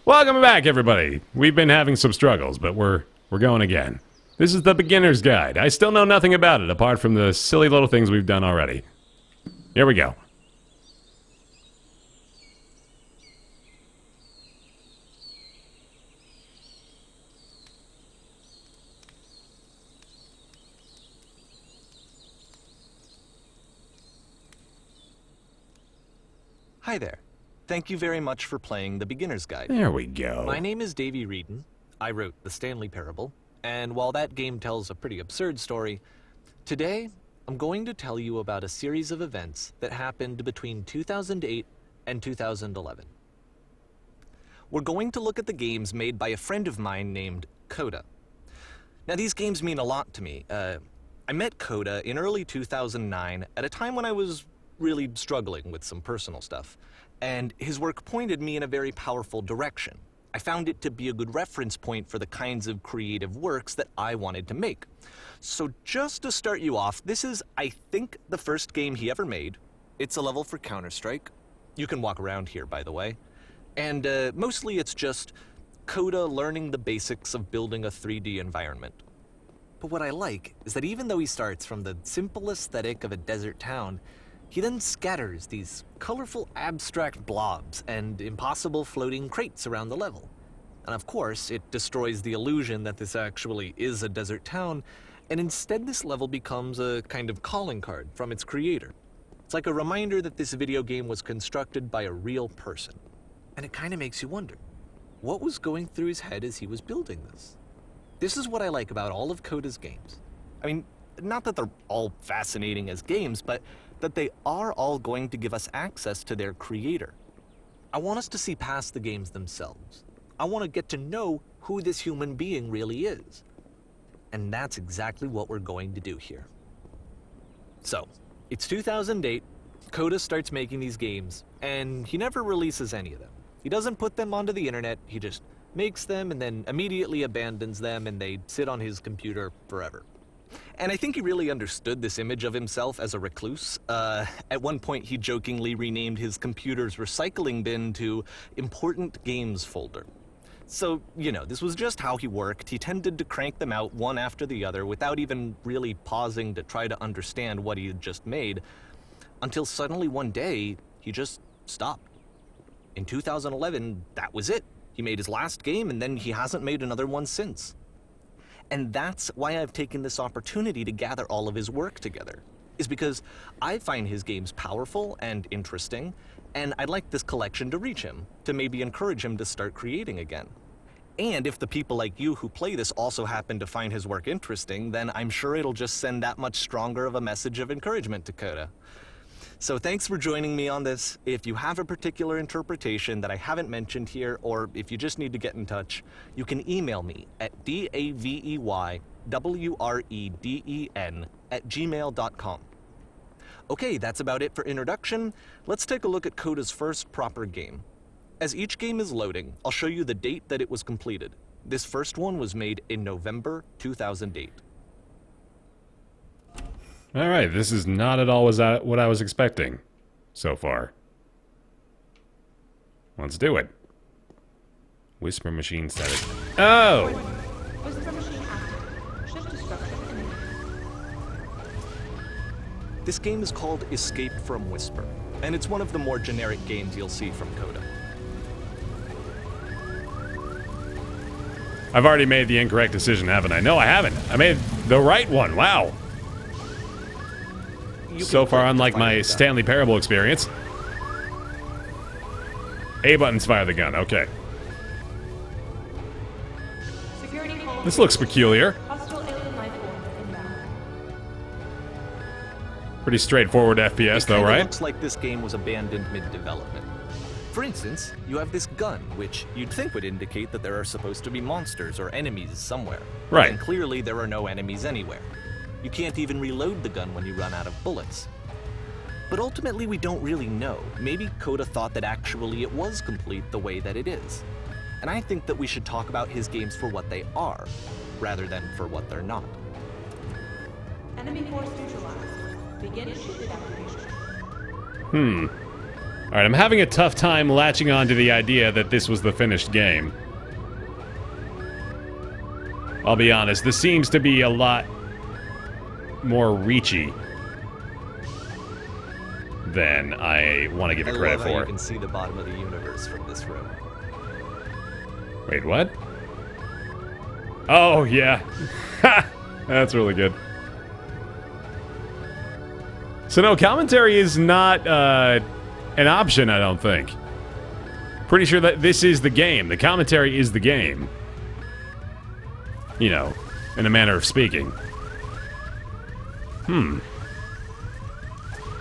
Welcome back, everybody. We've been having some struggles, but we're going again. This is the beginner's guide. I still know nothing about it, apart from the silly little things we've done already. Here we go. Hi there. Thank you very much for playing the beginner's guide. There we go. My name is Davey Wreden. I wrote the Stanley Parable, and while that game tells a pretty absurd story, today I'm going to tell you about a series of events that happened between 2008 and 2011. We're going to look at the games made by a friend of mine named Kota. Now, these games mean a lot to me. I met Kota in early 2009 at a time when I was really struggling with some personal stuff, and his work pointed me in a very powerful direction. I found it to be a good reference point for the kinds of creative works that I wanted to make. So just to start you off, this is, I think, the first game he ever made. It's a level for Counter-Strike. You can walk around here, by the way. And mostly it's just Kota learning the basics of building a 3D environment. But what I like is that even though he starts from the simple aesthetic of a desert town, he then scatters these colorful abstract blobs and impossible floating crates around the level. And of course, it destroys the illusion that this actually is a desert town, and instead this level becomes a kind of calling card from its creator. It's like a reminder that this video game was constructed by a real person. And it kind of makes you wonder, what was going through his head as he was building this? This is what I like about all of Kota's games. I mean, not that they're all fascinating as games, but that they are all going to give us access to their creator. I want us to see past the games themselves. I want to get to know who this human being really is. And that's exactly what we're going to do here. So, it's 2008, Kota starts making these games, and he never releases any of them. He doesn't put them onto the internet, he just makes them and then immediately abandons them, and they sit on his computer forever. And I think he really understood this image of himself as a recluse. At one point, he jokingly renamed his computer's recycling bin to Important Games Folder. So, you know, this was just how he worked. He tended to crank them out one after the other without even really pausing to try to understand what he had just made, until suddenly one day, he just stopped. In 2011, that was it. He made his last game, and then he hasn't made another one since. And that's why I've taken this opportunity to gather all of his work together, is because I find his games powerful and interesting, and I'd like this collection to reach him, to maybe encourage him to start creating again. And if the people like you who play this also happen to find his work interesting, then I'm sure it'll just send that much stronger of a message of encouragement to Kota. So thanks for joining me on this. If you have a particular interpretation that I haven't mentioned here, or if you just need to get in touch, you can email me at daveywreden@gmail.com. Okay, that's about it for introduction. Let's take a look at Kota's first proper game. As each game is loading, I'll show you the date that it was completed. This first one was made in November 2008. Alright, this is not at all what I was expecting so far. Let's do it. Whisper machine static. Oh! Whisper machine active. Shift to structure image. This game is called Escape from Whisper, and it's one of the more generic games you'll see from Kota. I've already made the incorrect decision, haven't I? No, I haven't. I made the right one. Wow. So far, unlike my Stanley Parable experience. A buttons fire the gun. Okay. Security hold. This looks peculiar. Hostile alien life form inbound. Pretty straightforward FPS, though, right? It looks like this game was abandoned mid-development. For instance, you have this gun, which you'd think would indicate that there are supposed to be monsters or enemies somewhere. Right. And clearly there are no enemies anywhere. You can't even reload the gun when you run out of bullets. But ultimately, we don't really know. Maybe Kota thought that actually it was complete the way that it is. And I think that we should talk about his games for what they are, rather than for what they're not. Enemy force neutralized. Begin shield evacuation. Alright, I'm having a tough time latching on to the idea that this was the finished game. I'll be honest, this seems to be a lot more reachy than I want to give it credit I love how for. you can see the bottom of the universe from this room. Wait, what? Oh, yeah. That's really good. So no, commentary is not an option, I don't think. Pretty sure that this is the game. The commentary is the game. You know, in a manner of speaking.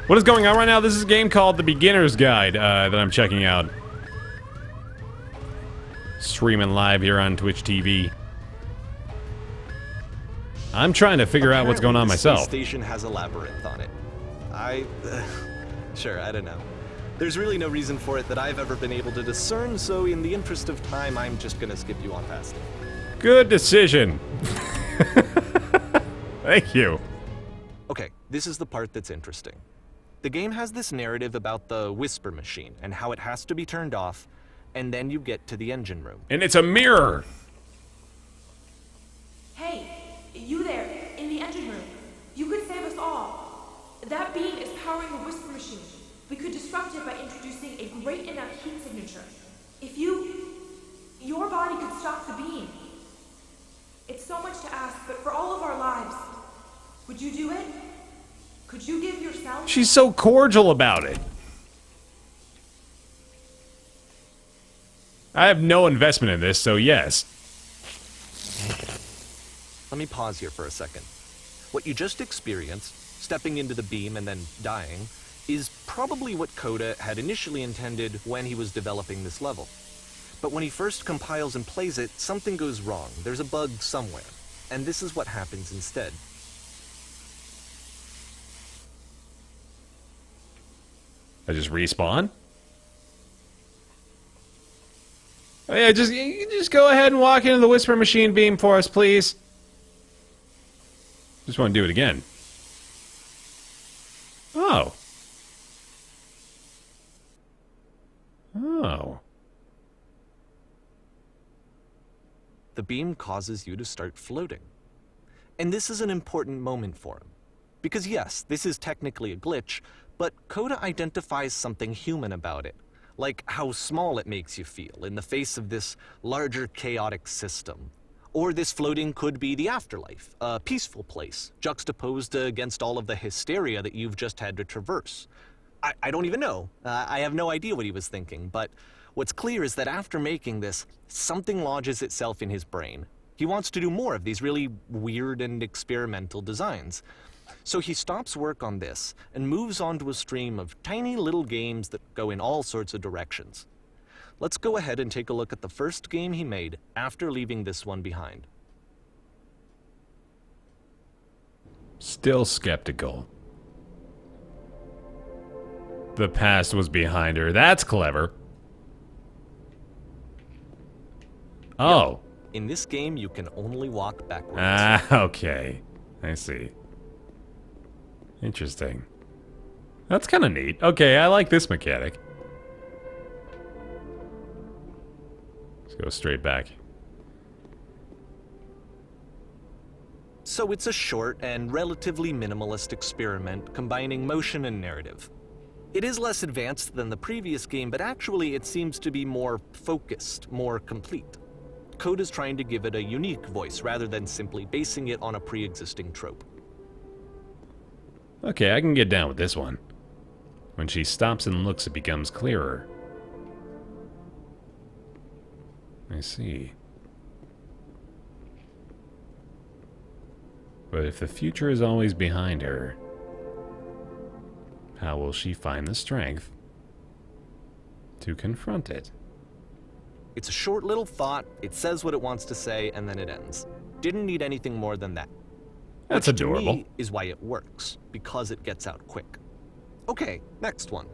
What is going on right now? This is a game called The Beginner's Guide that I'm checking out. Streaming live here on Twitch TV. I'm trying to figure out what's going on myself. The station has a labyrinth on it. Sure, I don't know. There's really no reason for it that I've ever been able to discern, so in the interest of time, I'm just gonna skip you on past it. Good decision. Thank you. Okay, this is the part that's interesting. The game has this narrative about the whisper machine and how it has to be turned off, and then you get to the engine room. And it's a mirror. Hey, you there, in the engine room. You could save us all. That beam is powering the whisper machine. We could disrupt it by introducing a great enough heat signature. If your body could stop the beam. It's so much to ask, but for all of our lives, would you do it? Could you give yourself? She's so cordial about it. I have no investment in this, so yes. Let me pause here for a second. What you just experienced, stepping into the beam and then dying, is probably what Kota had initially intended when he was developing this level. But when he first compiles and plays it, something goes wrong. There's a bug somewhere. And this is what happens instead. I just respawn? Oh, yeah, just go ahead and walk into the whisper machine beam for us, please. Just want to do it again. Oh. Oh. The beam causes you to start floating. And this is an important moment for him. Because yes, this is technically a glitch, but Kota identifies something human about it. Like how small it makes you feel in the face of this larger chaotic system. Or this floating could be the afterlife, a peaceful place, juxtaposed against all of the hysteria that you've just had to traverse. I don't even know. I have no idea what he was thinking, but what's clear is that after making this, something lodges itself in his brain. He wants to do more of these really weird and experimental designs. So he stops work on this and moves on to a stream of tiny little games that go in all sorts of directions. Let's go ahead and take a look at the first game he made after leaving this one behind. Still skeptical. The past was behind her. That's clever. Oh. In this game, you can only walk backwards. Ah, okay. I see. Interesting. That's kind of neat. Okay, I like this mechanic. Let's go straight back. So it's a short and relatively minimalist experiment combining motion and narrative. It is less advanced than the previous game, but actually it seems to be more focused, more complete. Kota's trying to give it a unique voice rather than simply basing it on a pre-existing trope. Okay, I can get down with this one. When she stops and looks, it becomes clearer. I see. But if the future is always behind her, how will she find the strength to confront it? It's a short little thought, it says what it wants to say, and then it ends. Didn't need anything more than that. That's Which adorable. to me is why it works, because it gets out quick. Okay, next one.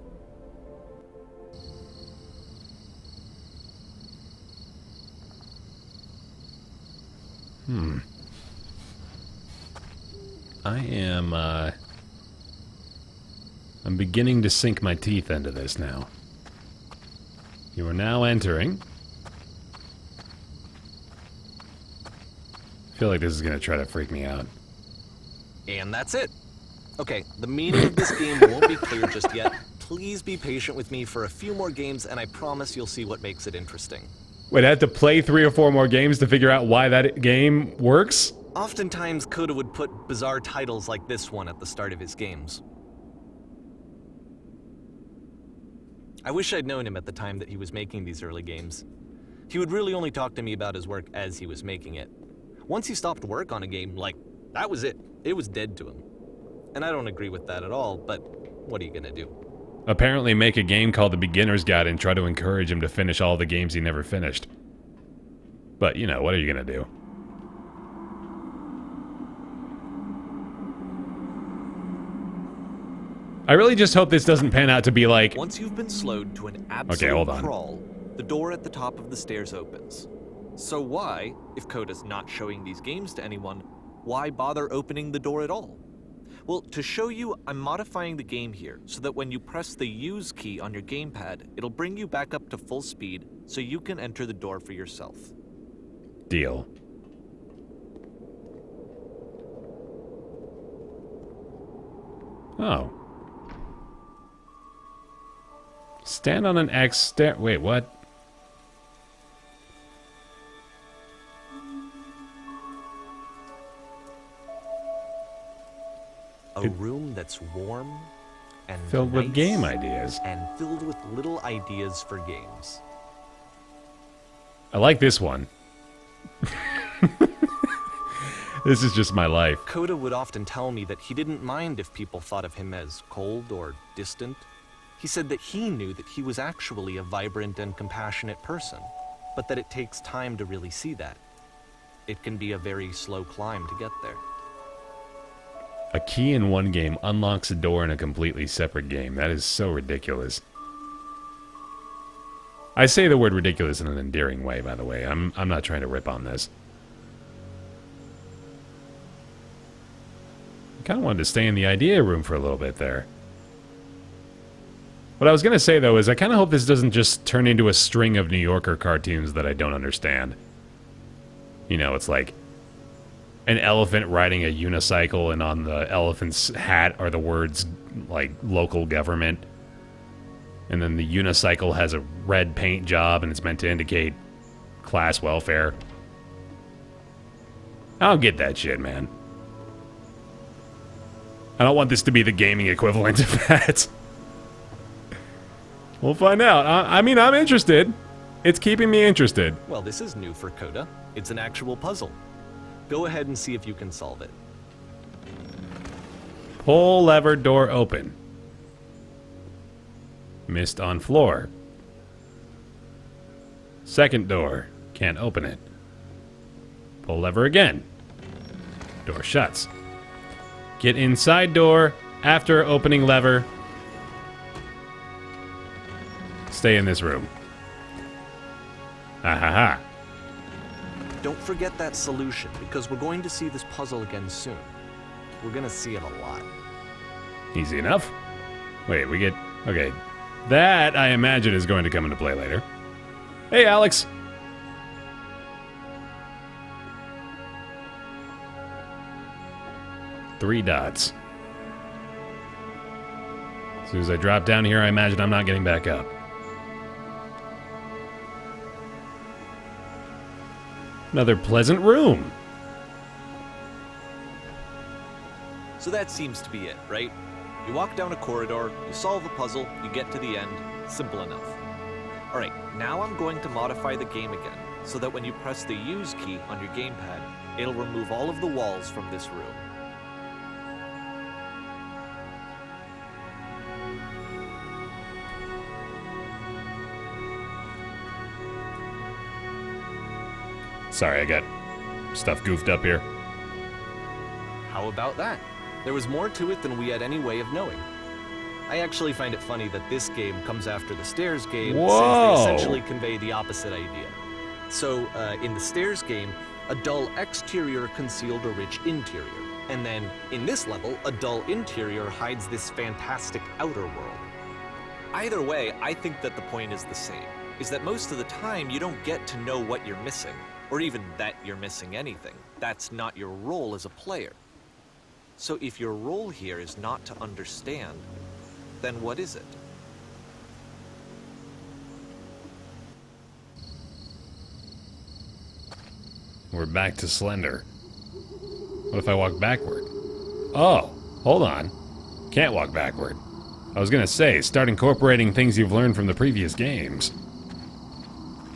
I'm beginning to sink my teeth into this now. You are now entering. I feel like this is going to try to freak me out. And that's it. Okay, the meaning of this game won't be clear just yet. Please be patient with me for a few more games, and I promise you'll see what makes it interesting. Wait, I had to play 3 or 4 more games to figure out why that game works? Oftentimes, Kota would put bizarre titles like this one at the start of his games. I wish I'd known him at the time that he was making these early games. He would really only talk to me about his work as he was making it. Once he stopped work on a game, like, that was it. It was dead to him. And I don't agree with that at all, but what are you gonna do? Apparently make a game called The Beginner's Guide and try to encourage him to finish all the games he never finished. But, you know, what are you gonna do? I really just hope this doesn't pan out to be like... Once you've been slowed to an absolute Okay, hold on. crawl, the door at the top of the stairs opens. So why, if Kota's not showing these games to anyone, why bother opening the door at all? Well, to show you, I'm modifying the game here so that when you press the use key on your gamepad, it'll bring you back up to full speed so you can enter the door for yourself. Deal. Oh. Stand on an X stair. Wait, what? A room that's warm and Filled with nice game ideas. and filled with little ideas for games. I like this one. This is just my life. Kota would often tell me that he didn't mind if people thought of him as cold or distant. He said that he knew that he was actually a vibrant and compassionate person, but that it takes time to really see that. It can be a very slow climb to get there. A key in one game unlocks a door in a completely separate game. That is so ridiculous. I say the word ridiculous in an endearing way, by the way. I'm not trying to rip on this. I kind of wanted to stay in the idea room for a little bit there. What I was going to say, though, is I kind of hope this doesn't just turn into a string of New Yorker cartoons that I don't understand. You know, it's like an elephant riding a unicycle, and on the elephant's hat are the words, like, local government. And then the unicycle has a red paint job, and it's meant to indicate class welfare. I don't get that shit, man. I don't want this to be the gaming equivalent of that. We'll find out. I mean, I'm interested. It's keeping me interested. Well, this is new for Kota. It's an actual puzzle. Go ahead and see if you can solve it. Pull lever, door open. Missed on floor. Second door. Can't open it. Pull lever again. Door shuts. Get inside door after opening lever. Stay in this room. Ha ha ha. Don't forget that solution, because we're going to see this puzzle again soon. We're gonna see it a lot. Easy enough. Wait, we get... Okay. That, I imagine, is going to come into play later. Hey, Alex. Three dots. As soon as I drop down here, I imagine I'm not getting back up. Another pleasant room. So that seems to be it, right? You walk down a corridor, you solve a puzzle, you get to the end. Simple enough. Alright, now I'm going to modify the game again, so that when you press the use key on your gamepad, it'll remove all of the walls from this room. Sorry, I got stuff goofed up here. How about that? There was more to it than we had any way of knowing. I actually find it funny that this game comes after the Stairs game, since they essentially convey the opposite idea. So, in the Stairs game, a dull exterior concealed a rich interior. And then, in this level, a dull interior hides this fantastic outer world. Either way, I think that the point is the same. is that most of the time you don't get to know what you're missing, or even that you're missing anything. That's not your role as a player. So if your role here is not to understand, then what is it? We're back to Slender. What if I walk backward? Oh, hold on. Can't walk backward. I was gonna say, start incorporating things you've learned from the previous games.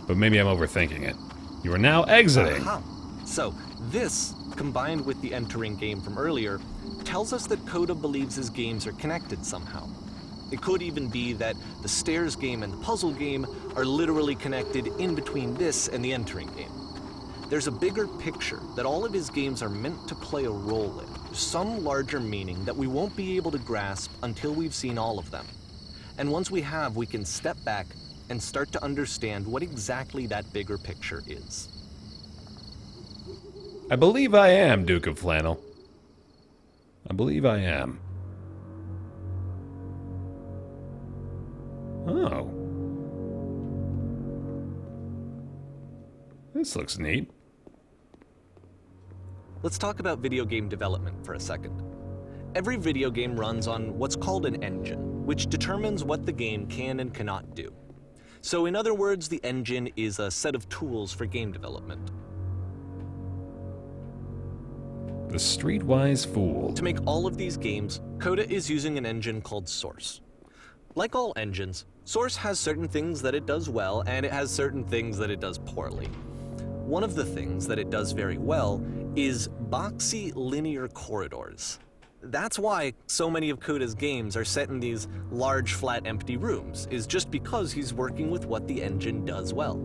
But maybe I'm overthinking it. You are now exiting. Aha. So, this, combined with the entering game from earlier, tells us that Kota believes his games are connected somehow. It could even be that the stairs game and the puzzle game are literally connected in between this and the entering game. There's a bigger picture that all of his games are meant to play a role in, some larger meaning that we won't be able to grasp until we've seen all of them. And once we have, we can step back and start to understand what exactly that bigger picture is. I believe I am, Duke of Flannel. I believe I am. Oh. This looks neat. Let's talk about video game development for a second. Every video game runs on what's called an engine, which determines what the game can and cannot do. So in other words, the engine is a set of tools for game development. The Streetwise Fool. To make all of these games, Kota is using an engine called Source. Like all engines, Source has certain things that it does well, and it has certain things that it does poorly. One of the things that it does very well is boxy linear corridors. That's why so many of Kota's games are set in these large, flat, empty rooms, is just because he's working with what the engine does well.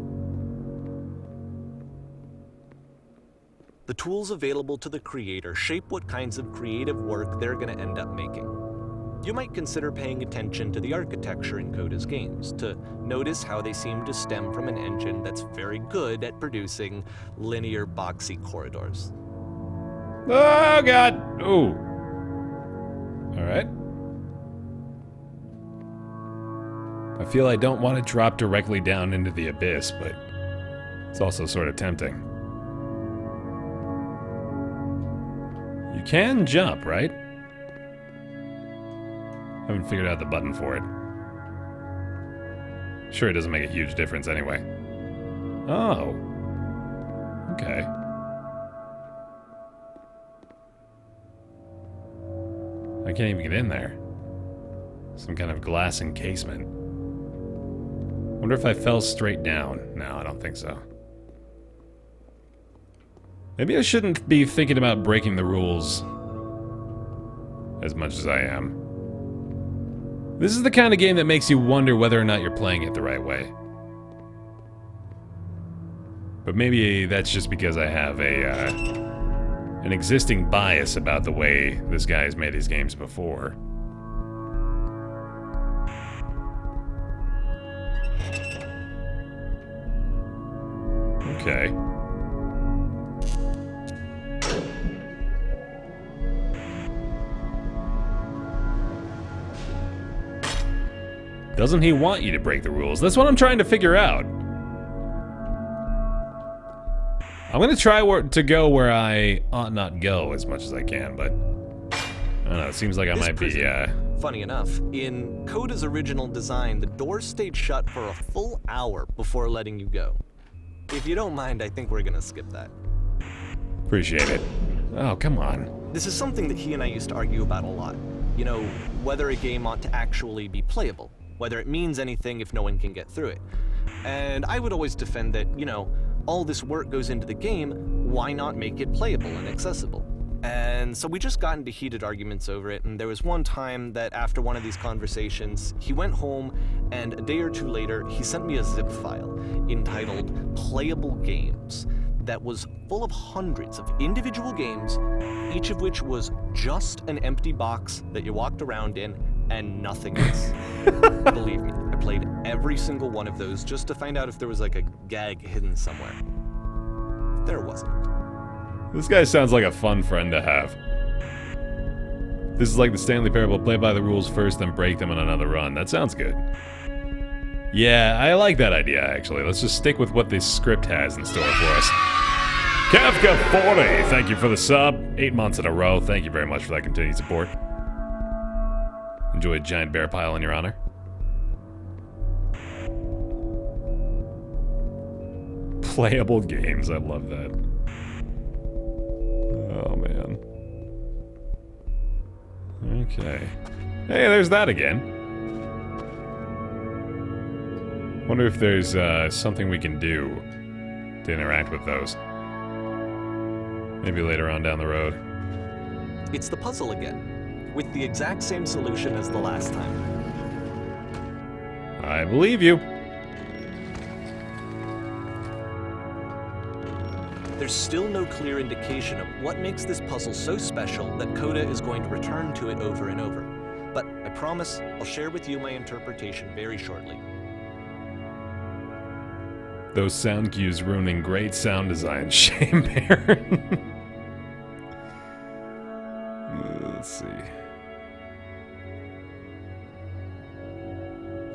The tools available to the creator shape what kinds of creative work they're going to end up making. You might consider paying attention to the architecture in Kota's games, to notice how they seem to stem from an engine that's very good at producing linear, boxy corridors. Oh, God! Ooh. Alright. I feel I don't want to drop directly down into the abyss, but it's also sort of tempting. You can jump, right? Haven't figured out the button for it. Sure, it doesn't make a huge difference anyway. Oh. Okay. I can't even get in there. Some kind of glass encasement. Wonder if I fell straight down. No, I don't think so. Maybe I shouldn't be thinking about breaking the rules as much as I am. This is the kind of game that makes you wonder whether or not you're playing it the right way. But maybe that's just because I have an existing bias about the way this guy has made his games before. Okay. Doesn't he want you to break the rules? That's what I'm trying to figure out. I'm gonna try to go where I ought not go as much as I can, but I don't know, it seems like I might be, Funny enough, in Kota's original design, the doors stayed shut for a full hour before letting you go. If you don't mind, I think we're gonna skip that. Appreciate it. Oh, come on. This is something that he and I used to argue about a lot. You know, whether a game ought to actually be playable, whether it means anything if no one can get through it. And I would always defend that, you know, all this work goes into the game, why not make it playable and accessible? And so we just got into heated arguments over it, and there was one time that after one of these conversations, he went home, and a day or two later, he sent me a zip file entitled Playable Games that was full of hundreds of individual games, each of which was just an empty box that you walked around in and nothing else. Believe me, I played every single one of those just to find out if there was like a gag hidden somewhere. There wasn't. This guy sounds like a fun friend to have. This is like the Stanley Parable, play by the rules first, then break them on another run. That sounds good. Yeah, I like that idea, actually. Let's just stick with what this script has in store for us. Kafka40, thank you for the sub. 8 months in a row. Thank you very much for that continued support. Enjoy a giant bear pile in your honor. Playable games, I love that. Oh, man. Okay. Hey, there's that again. Wonder if there's something we can do to interact with those. Maybe later on down the road. It's the puzzle again, with the exact same solution as the last time. I believe you. There's still no clear indication of what makes this puzzle so special that Kota is going to return to it over and over. But I promise I'll share with you my interpretation very shortly. Those sound cues ruining great sound design. Shame, Baer. Let's see.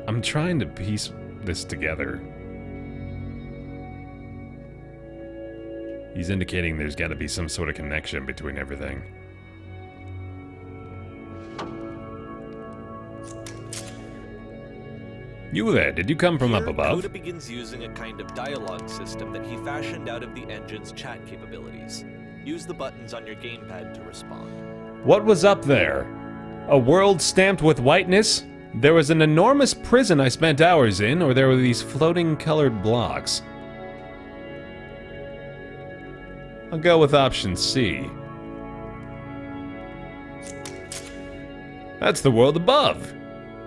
I'm trying to piece this together. He's indicating there's got to be some sort of connection between everything. You there, did you come from up above? Kota begins using a kind of dialogue system that he fashioned out of the engine's chat capabilities. Use the buttons on your gamepad to respond. What was up there? A world stamped with whiteness? There was an enormous prison I spent hours in, or there were these floating colored blocks. I'll go with option C. That's the world above.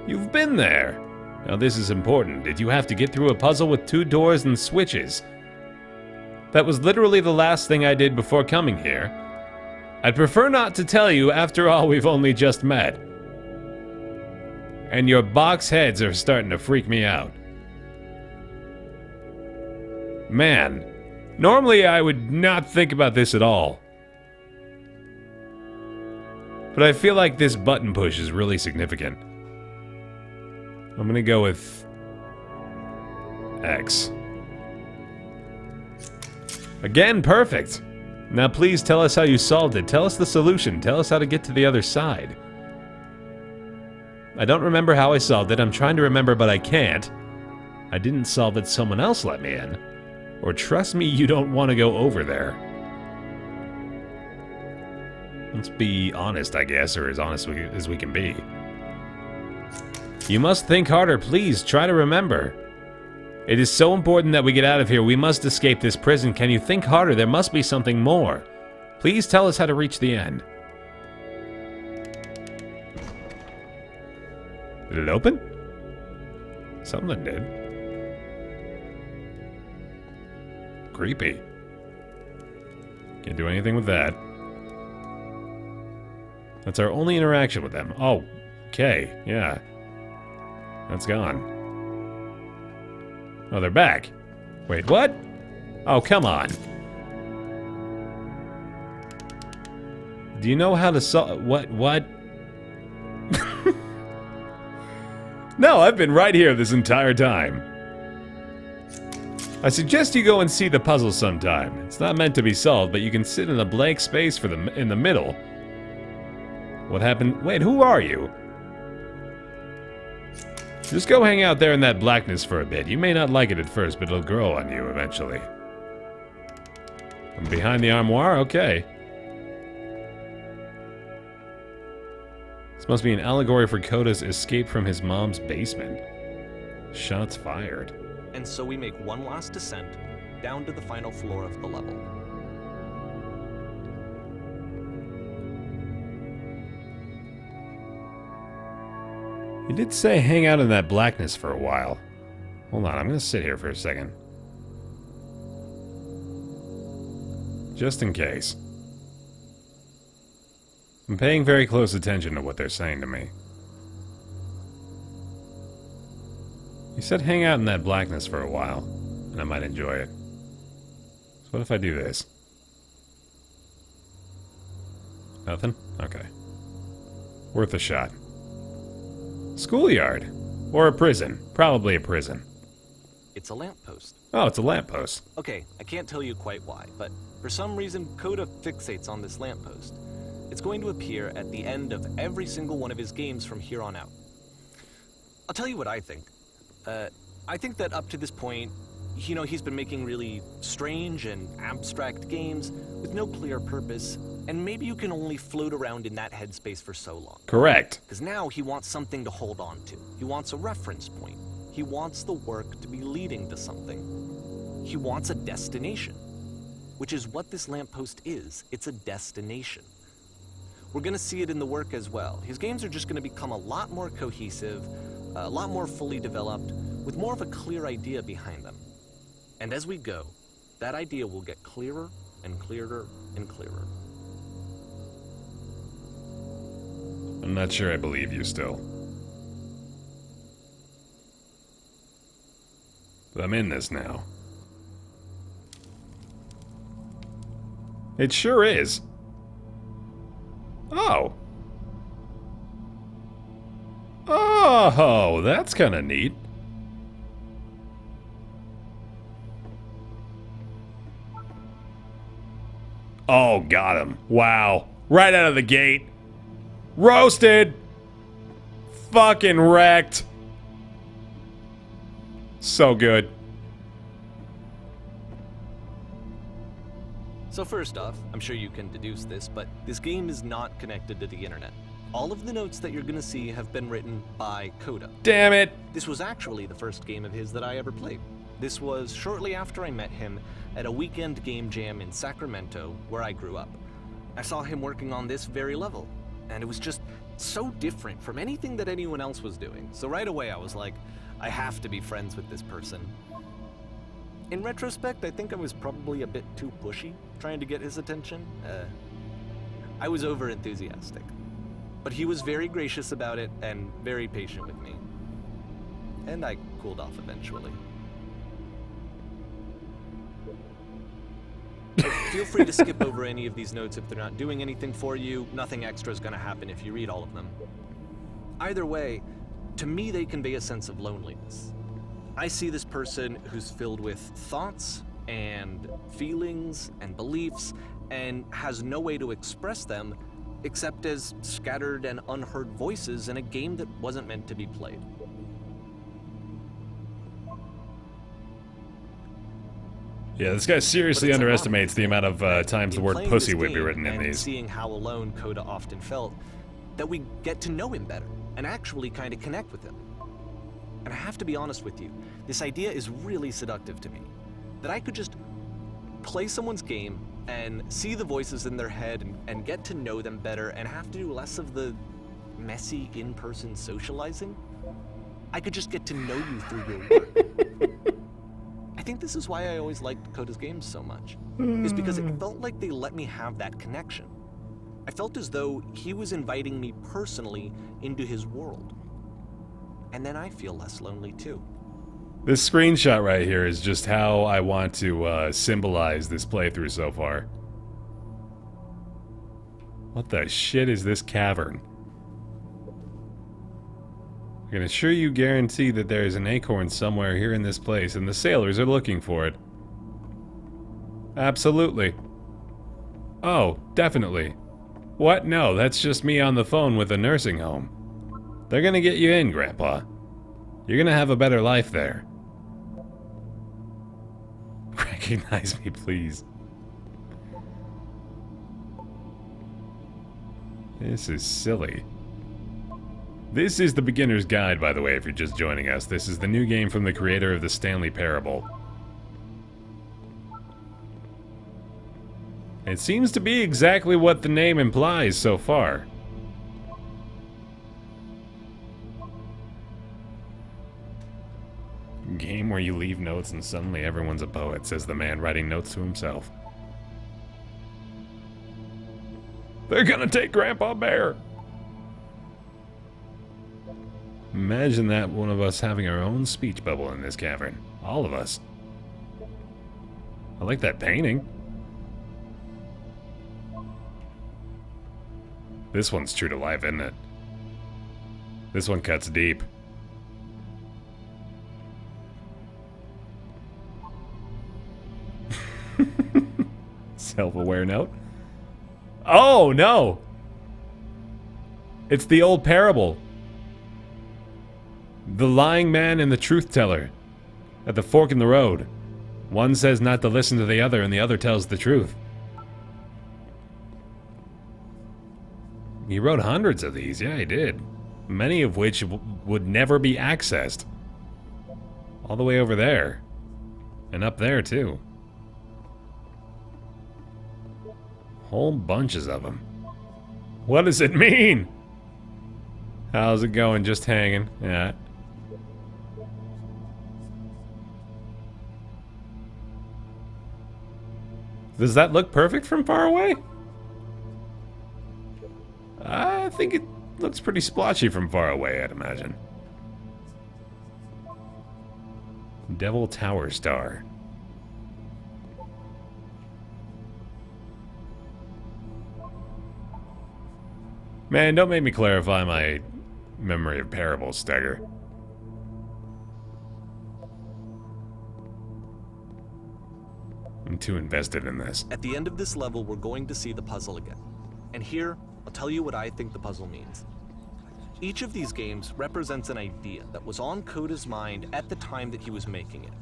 You've been there. Now this is important. Did you have to get through a puzzle with 2 doors and switches? That was literally the last thing I did before coming here. I'd prefer not to tell you, after all, we've only just met. And your box heads are starting to freak me out. Man, normally I would not think about this at all. But I feel like this button push is really significant. I'm gonna go with X. Again, perfect! Now please tell us how you solved it. Tell us the solution. Tell us how to get to the other side. I don't remember how I solved it. I'm trying to remember, but I can't. I didn't solve it. Someone else let me in. Or trust me, you don't want to go over there. Let's be honest, I guess, or as honest as we can be. You must think harder, please. Try to remember. It is so important that we get out of here. We must escape this prison. Can you think harder? There must be something more. Please tell us how to reach the end. Did it open? Something did. Creepy. Can't do anything with that. That's our only interaction with them. Oh, okay, yeah. That's gone. Oh, they're back. Wait, what? Oh, come on. Do you know how to solve... What? No, I've been right here this entire time. I suggest you go and see the puzzle sometime. It's not meant to be solved, but you can sit in a blank space in the middle. What happened? Wait, who are you? Just go hang out there in that blackness for a bit. You may not like it at first, but it'll grow on you eventually. From behind the armoire? Okay. This must be an allegory for Kota's escape from his mom's basement. Shots fired. And so we make one last descent down to the final floor of the level. You did say hang out in that blackness for a while. Hold on, I'm gonna sit here for a second. Just in case. I'm paying very close attention to what they're saying to me. You said hang out in that blackness for a while, and I might enjoy it. So what if I do this? Nothing? Okay. Worth a shot. Schoolyard. Or a prison. Probably a prison. It's a lamppost. Oh, it's a lamppost. Okay, I can't tell you quite why, but for some reason, Kota fixates on this lamppost. It's going to appear at the end of every single one of his games from here on out. I'll tell you what I think. I think that up to this point, he's been making really strange and abstract games with no clear purpose, and maybe you can only float around in that headspace for so long. Correct. Because now he wants something to hold on to. He wants a reference point. He wants the work to be leading to something. He wants a destination, which is what this lamppost is. It's a destination. We're going to see it in the work as well. His games are just going to become a lot more cohesive, a lot more fully developed, with more of a clear idea behind them. And as we go, that idea will get clearer and clearer and clearer. I'm not sure I believe you still. But I'm in this now. It sure is. Oh. Oh, that's kind of neat. Oh, got him. Wow. Right out of the gate. Roasted. Fucking wrecked. So good. So first off, I'm sure you can deduce this, but this game is not connected to the internet. All of the notes that you're gonna see have been written by Kota. Damn it. This was actually the first game of his that I ever played. This was shortly after I met him at a weekend game jam in Sacramento, where I grew up. I saw him working on this very level, and it was just so different from anything that anyone else was doing. So right away I was like, I have to be friends with this person. In retrospect, I think I was probably a bit too pushy, trying to get his attention. I was over-enthusiastic. But he was very gracious about it and very patient with me. And I cooled off eventually. Feel free to skip over any of these notes if they're not doing anything for you. Nothing extra is going to happen if you read all of them. Either way, to me they convey a sense of loneliness. I see this person who's filled with thoughts and feelings and beliefs and has no way to express them except as scattered and unheard voices in a game that wasn't meant to be played. Yeah, this guy seriously underestimates the amount of times the word pussy would be written in these. Seeing how alone Kota often felt, that we get to know him better and actually kind of connect with him. And I have to be honest with you, this idea is really seductive to me. That I could just play someone's game and see the voices in their head and get to know them better and have to do less of the messy in-person socializing. I could just get to know you through your work. I think this is why I always liked Kota's games so much, is because it felt like they let me have that connection. I felt as though he was inviting me personally into his world. And then I feel less lonely too. This screenshot right here is just how I want to symbolize this playthrough so far. What the shit is this cavern? I can assure you guarantee that there is an acorn somewhere here in this place, and the sailors are looking for it. Absolutely. Oh, definitely. What? No, that's just me on the phone with a nursing home. They're gonna get you in, Grandpa. You're gonna have a better life there. Recognize me, please. This is silly. This is the beginner's guide, by the way, if you're just joining us. This is the new game from the creator of the Stanley Parable. It seems to be exactly what the name implies so far. Game where you leave notes and suddenly everyone's a poet, says the man writing notes to himself. They're gonna take Grandpa Baer! Imagine that one of us having our own speech bubble in this cavern. All of us. I like that painting. This one's true to life, isn't it? This one cuts deep. Self-aware note. Oh, no! It's the old parable. The lying man and the truth teller. At the fork in the road. One says not to listen to the other, and the other tells the truth. He wrote hundreds of these. Yeah, he did. Many of which would never be accessed. All the way over there. And up there, too. Whole bunches of them. What does it mean? How's it going? Just hanging. Yeah. Does that look perfect from far away? I think it looks pretty splotchy from far away, I'd imagine. Devil Tower Star. Man, don't make me clarify my memory of Parable, Stagger. I'm too invested in this. At the end of this level, we're going to see the puzzle again. And here, I'll tell you what I think the puzzle means. Each of these games represents an idea that was on Kota's mind at the time that he was making it.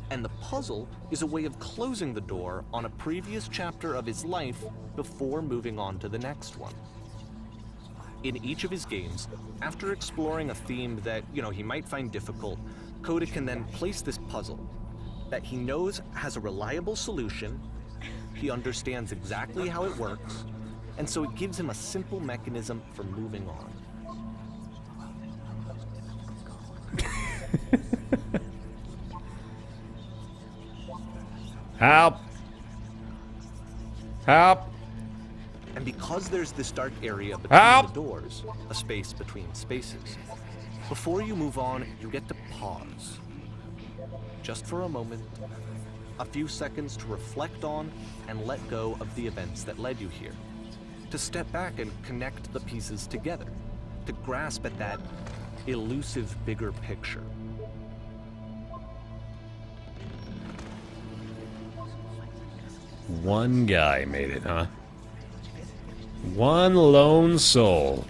And the puzzle is a way of closing the door on a previous chapter of his life before moving on to the next one. In each of his games, after exploring a theme that, he might find difficult, Kota can then place this puzzle that he knows has a reliable solution, he understands exactly how it works, and so it gives him a simple mechanism for moving on. Help! Help! And because there's this dark area between Help! the doors, a space between spaces, before you move on, you get to pause. Just for a moment, a few seconds to reflect on and let go of the events that led you here. To step back and connect the pieces together. To grasp at that elusive bigger picture. One guy made it, huh? One lone soul.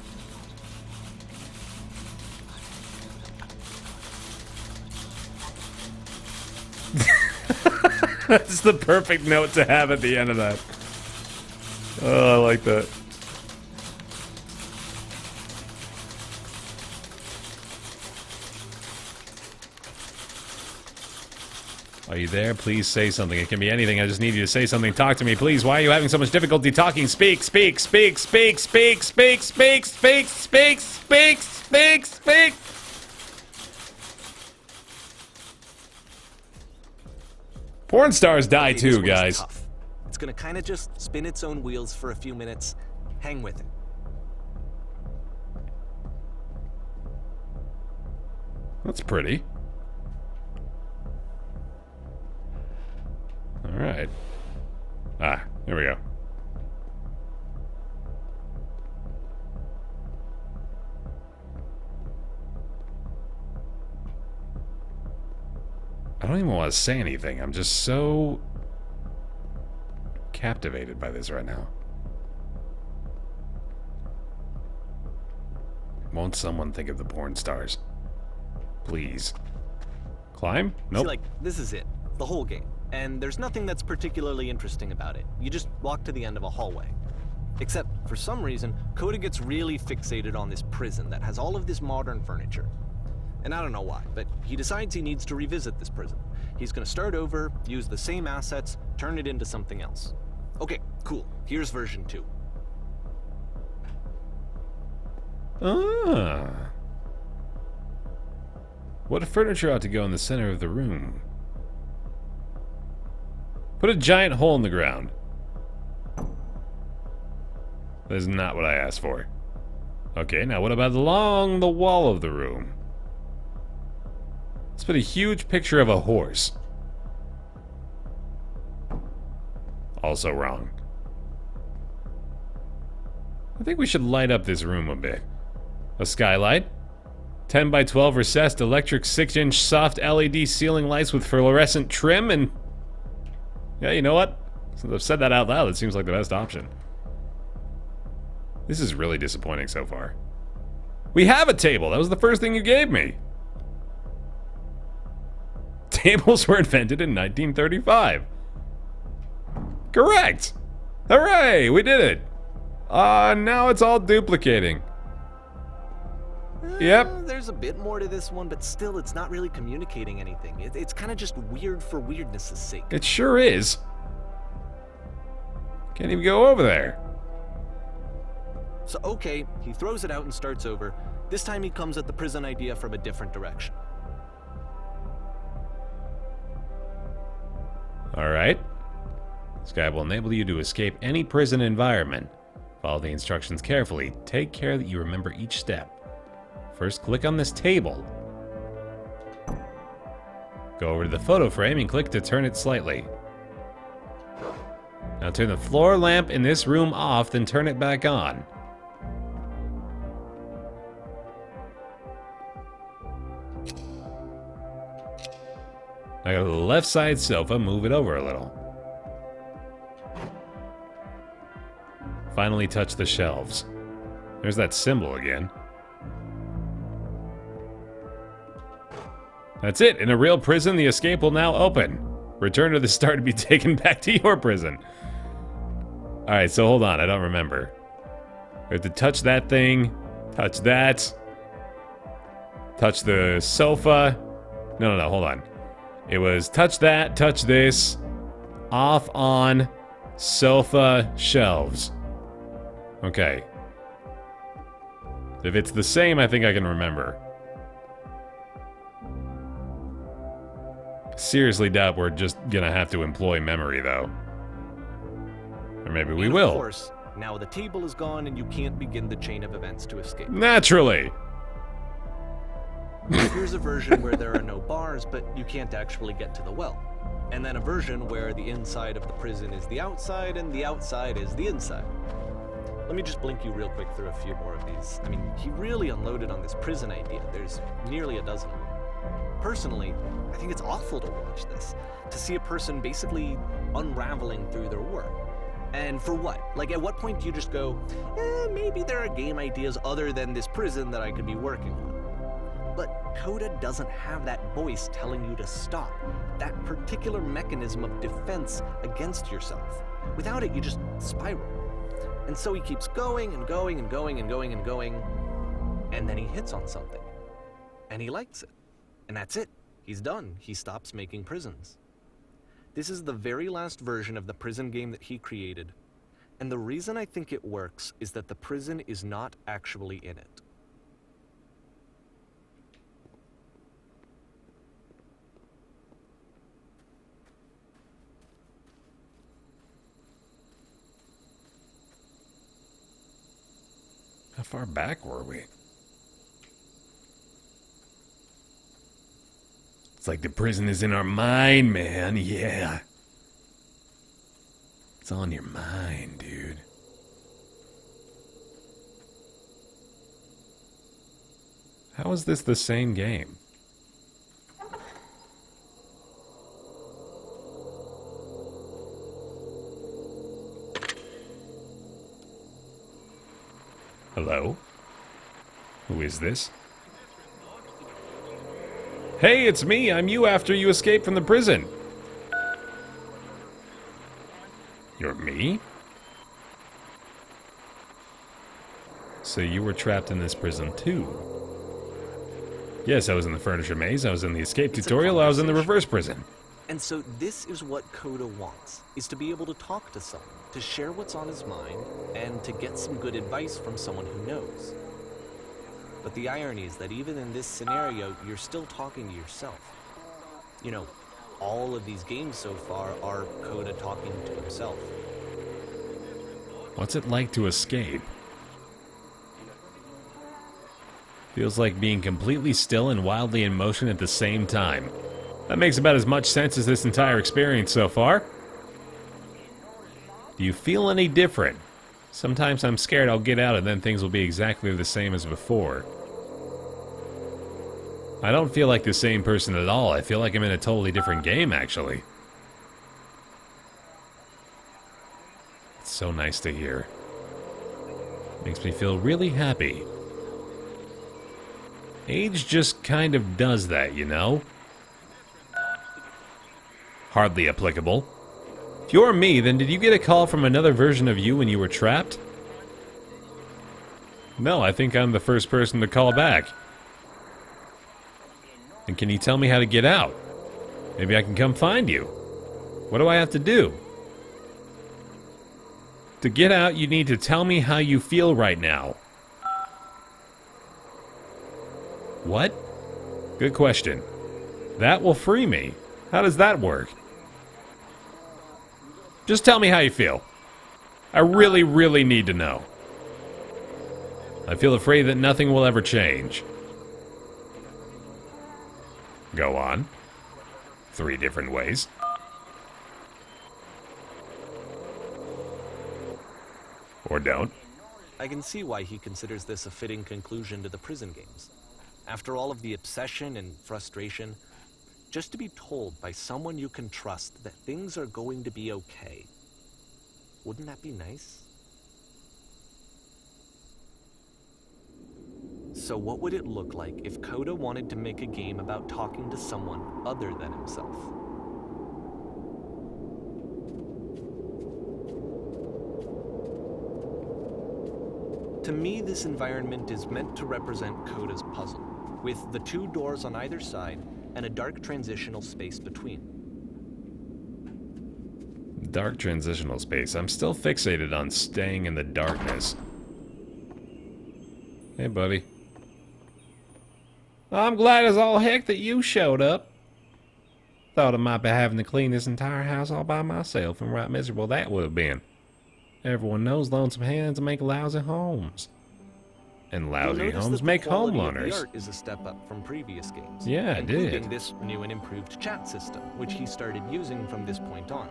That's the perfect note to have at the end of that. Oh, I like that. Are you there? Please say something. It can be anything. I just need you to say something. Talk to me, please. Why are you having so much difficulty talking? Speak, speak, speak, speak, speak, speak, speak, speak, speak, speak, speak, speak. Porn stars die too, guys. Tough. It's gonna kind of just spin its own wheels for a few minutes. Hang with it. That's pretty. All right. Ah, there we go. I don't even want to say anything. I'm just so captivated by this right now. Won't someone think of the porn stars? Please. Climb? Nope. See, this is it. The whole game. And there's nothing that's particularly interesting about it. You just walk to the end of a hallway. Except, for some reason, Kota gets really fixated on this prison that has all of this modern furniture. And I don't know why, but he decides he needs to revisit this prison. He's gonna start over, use the same assets, turn it into something else. Okay, cool. Here's version 2. Ah. What furniture ought to go in the center of the room? Put a giant hole in the ground. That is not what I asked for. Okay, now what about along the wall of the room? Let's put a huge picture of a horse. Also wrong. I think we should light up this room a bit. A skylight. 10 by 12 recessed electric 6-inch soft LED ceiling lights with fluorescent trim and... Yeah, you know what? Since I've said that out loud, it seems like the best option. This is really disappointing so far. We have a table. That was the first thing you gave me. Tables were invented in 1935. Correct. Hooray, we did it. Now it's all duplicating. Yep. There's a bit more to this one, but still, it's not really communicating anything. It's kind of just weird for weirdness' sake. It sure is. Can't even go over there. So, okay, he throws it out and starts over. This time he comes at the prison idea from a different direction. Alright. This guide will enable you to escape any prison environment. Follow the instructions carefully. Take care that you remember each step. First, click on this table. Go over to the photo frame and click to turn it slightly. Now turn the floor lamp in this room off, then turn it back on. Now go to the left side sofa, move it over a little. Finally touch the shelves. There's that symbol again. That's it. In a real prison, the escape will now open. Return to the start to be taken back to your prison. Alright, so hold on. I don't remember. We have to touch that thing. Touch that. Touch the sofa. No, hold on. It was touch that, touch this. Off, on, sofa, shelves. Okay. If it's the same, I think I can remember. Seriously doubt we're just gonna have to employ memory, though. Or maybe we will. Of course, now the table is gone and you can't begin the chain of events to escape. Naturally! Here's a version where there are no bars, but you can't actually get to the well. And then a version where the inside of the prison is the outside and the outside is the inside. Let me just blink you real quick through a few more of these. I mean, he really unloaded on this prison idea. There's nearly a dozen of them. Personally, I think it's awful to watch this. To see a person basically unraveling through their work. And for what? Like, at what point do you just go, maybe there are game ideas other than this prison that I could be working on? But Kota doesn't have that voice telling you to stop. That particular mechanism of defense against yourself. Without it, you just spiral. And so he keeps going and going and going and going and going. And then he hits on something. And he likes it. And that's it. He's done. He stops making prisons. This is the very last version of the prison game that he created. And the reason I think it works is that the prison is not actually in it. How far back were we? It's like the prison is in our mind, man. Yeah. It's on your mind, dude. How is this the same game? Hello? Who is this? Hey, it's me. I'm you after you escaped from the prison. You're me? So you were trapped in this prison too? Yes, I was in the furniture maze, I was in the escape tutorial, I was in the reverse prison. And so this is what Kota wants, is to be able to talk to someone, to share what's on his mind, and to get some good advice from someone who knows. But the irony is that even in this scenario, you're still talking to yourself. You know, all of these games so far are Kota talking to himself. What's it like to escape? Feels like being completely still and wildly in motion at the same time. That makes about as much sense as this entire experience so far. Do you feel any different? Sometimes I'm scared I'll get out and then things will be exactly the same as before. I don't feel like the same person at all. I feel like I'm in a totally different game, actually. so nice to hear. Makes me feel really happy. Age just kind of does that, you know? Hardly applicable. If you're me, then did you get a call from another version of you when you were trapped? No, I think I'm the first person to call back. And can you tell me how to get out? Maybe I can come find you. What do I have to do? To get out, you need to tell me how you feel right now. What? Good question. That will free me. How does that work? Just tell me how you feel. I really, really need to know. I feel afraid that nothing will ever change. Go on. 3 different ways. Or don't. I can see why he considers this a fitting conclusion to the prison games. After all of the obsession and frustration, just to be told by someone you can trust that things are going to be okay. Wouldn't that be nice? So what would it look like if Kota wanted to make a game about talking to someone other than himself? To me, this environment is meant to represent Kota's puzzle, with the 2 doors on either side and a dark transitional space between. Dark transitional space. I'm still fixated on staying in the darkness. Hey, buddy. I'm glad as all heck that you showed up. Thought I might be having to clean this entire house all by myself, and right miserable that would have been. Everyone knows lonesome hands make lousy homes. And lousy homes make homeowners. The art is a step up from previous games. Yeah, it did. Including this new and improved chat system, which he started using from this point on.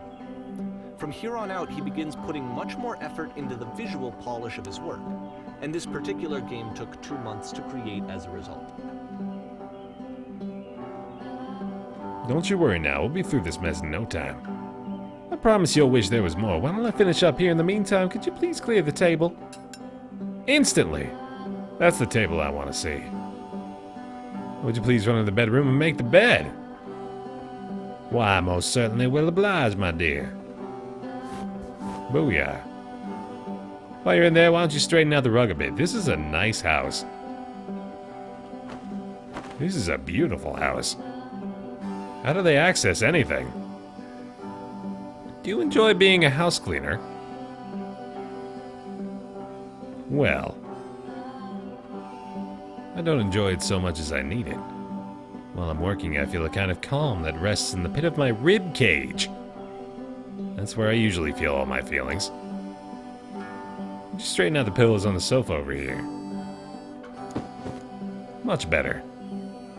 From here on out, he begins putting much more effort into the visual polish of his work, and this particular game took 2 months to create as a result. Don't you worry now, we'll be through this mess in no time. I promise you'll wish there was more. Why don't I finish up here in the meantime? Could you please clear the table? Instantly! That's the table I want to see. Would you please run to the bedroom and make the bed? Why, I most certainly will oblige, my dear. Booyah. While you're in there, why don't you straighten out the rug a bit? This is a nice house. This is a beautiful house. How do they access anything? Do you enjoy being a house cleaner? Well, I don't enjoy it so much as I need it. While I'm working, I feel a kind of calm that rests in the pit of my rib cage. That's where I usually feel all my feelings. Just straighten out the pillows on the sofa over here. Much better.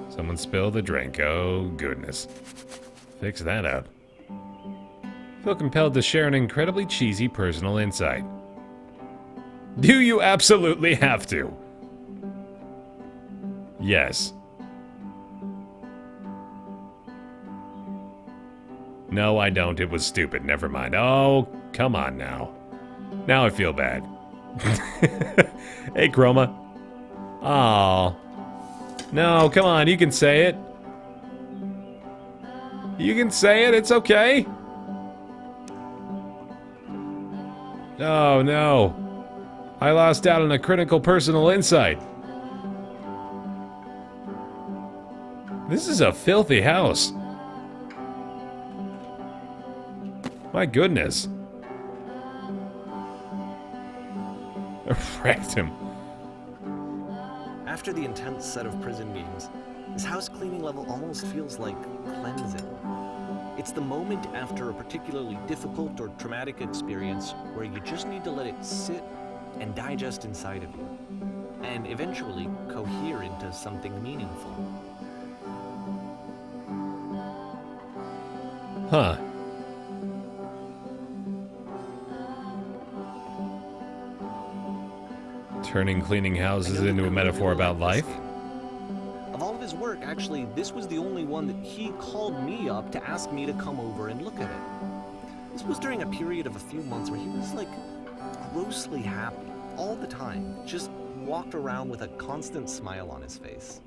Someone spilled the drink. Oh, goodness. Fix that up. Feel compelled to share an incredibly cheesy personal insight. Do you absolutely have to? Yes. No, I don't. It was stupid. Never mind. Oh, come on now. Now I feel bad. Hey, Chroma. Aw. No, come on. You can say it. You can say it. It's okay. Oh, no. I lost out on a critical personal insight. This is a filthy house. My goodness. Wrecked him. After the intense set of prison games, this house cleaning level almost feels like cleansing. It's the moment after a particularly difficult or traumatic experience where you just need to let it sit and digest inside of you, and eventually cohere into something meaningful. Huh. Turning cleaning houses into a metaphor about life? Of all of his work, actually, this was the only one that he called me up to ask me to come over and look at it. This was during a period of a few months where he was, like, grossly happy all the time. Just walked around with a constant smile on his face.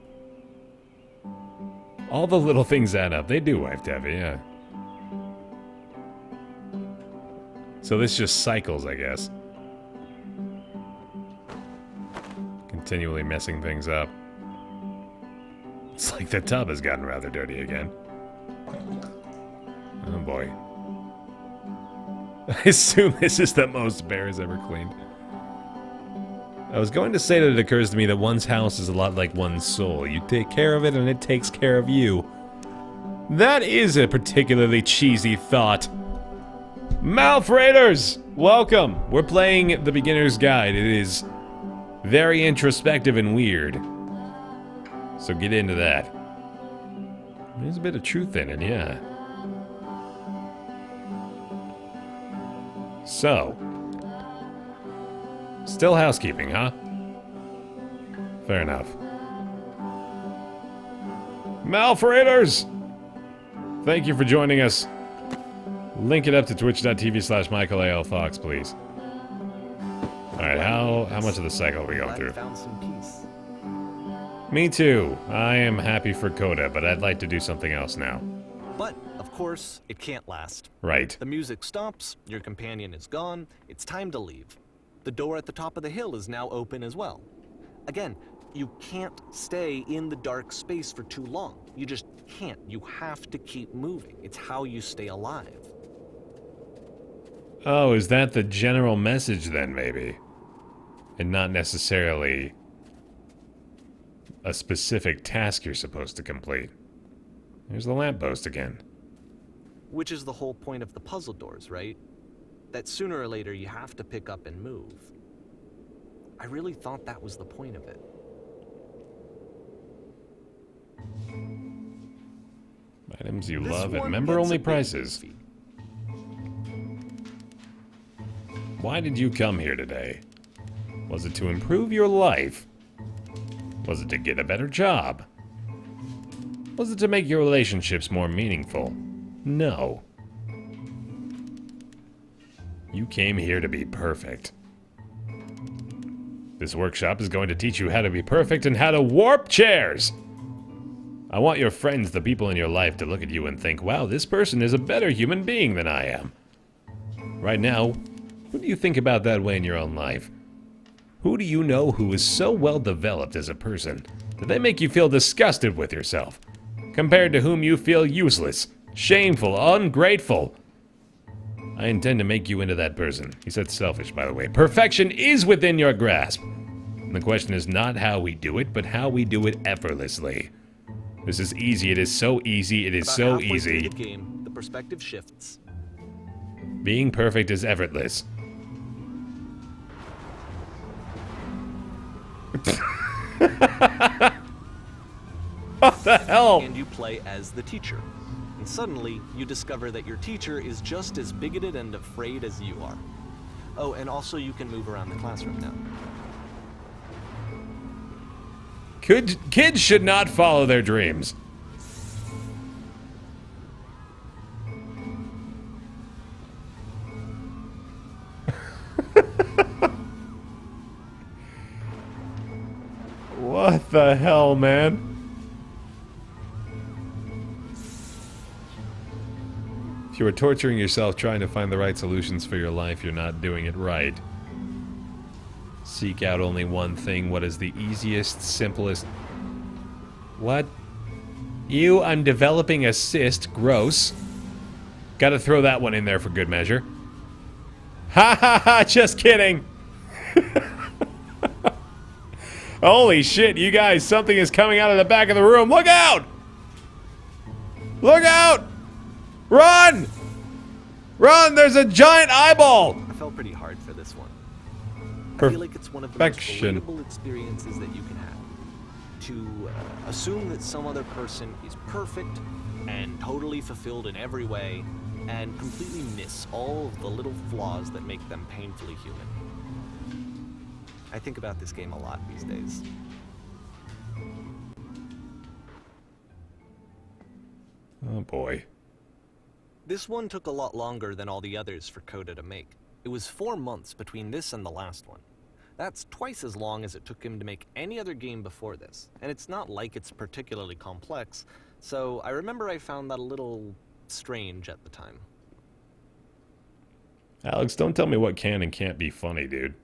All the little things add up. They do, wife Davey, yeah. So this just cycles, I guess. Continually messing things up. It's like the tub has gotten rather dirty again. Oh boy. I assume this is the most Baer has ever cleaned. I was going to say that it occurs to me that one's house is a lot like one's soul. You take care of it and it takes care of you. That is a particularly cheesy thought. Mouth Raiders! Welcome! We're playing the Beginner's Guide. It is very introspective and weird. So get into that. There's a bit of truth in it, yeah. So. Still housekeeping, huh? Fair enough. Mouth Raiders! Thank you for joining us. Link it up to twitch.tv/MichaelALFox, please. Alright, how much of the cycle are we going through? Found some peace. Me too. I am happy for Kota, but I'd like to do something else now. But, of course, it can't last. Right. The music stops, your companion is gone, it's time to leave. The door at the top of the hill is now open as well. Again, you can't stay in the dark space for too long. You just can't. You have to keep moving. It's how you stay alive. Oh, is that the general message then, maybe? And not necessarily a specific task you're supposed to complete. There's the lamppost again. Which is the whole point of the puzzle doors, right? That sooner or later you have to pick up and move. I really thought that was the point of it. Items you This love at one member-only gets a bit prices. goofy. Why did you come here today? Was it to improve your life? Was it to get a better job? Was it to make your relationships more meaningful? No. You came here to be perfect. This workshop is going to teach you how to be perfect and how to warp chairs! I want your friends, the people in your life, to look at you and think, wow, this person is a better human being than I am. Right now, who do you think about that way in your own life? Who do you know who is so well developed as a person that they make you feel disgusted with yourself, compared to whom you feel useless, shameful, ungrateful? I intend to make you into that person. He said selfish, by the way. Perfection is within your grasp. And the question is not how we do it, but how we do it effortlessly. This is easy. It is so easy. It is About so halfway through easy. the game, the perspective shifts. Being perfect is effortless. What the hell? And you play as the teacher. And suddenly, you discover that your teacher is just as bigoted and afraid as you are. Oh, and also you can move around the classroom now. Kids should not follow their dreams. What the hell, man? If you are torturing yourself trying to find the right solutions for your life, you're not doing it right. Seek out only one thing. What is the easiest, simplest... What? I'm developing a cyst. Gross. Gotta throw that one in there for good measure. Ha ha ha! Just kidding! Holy shit, you guys, something is coming out of the back of the room. Look out! Look out! Run! Run! There's a giant eyeball! I felt pretty hard for this one. I feel like it's one of the most Perfection. relatable experiences that you can have. To assume that some other person is perfect and totally fulfilled in every way, and completely miss all of the little flaws that make them painfully human. I think about this game a lot these days. Oh boy. This one took a lot longer than all the others for Kota to make. It was 4 months between this and the last one. That's twice as long as it took him to make any other game before this, and it's not like it's particularly complex, so I remember I found that a little strange at the time. Alex, don't tell me what can and can't be funny, dude.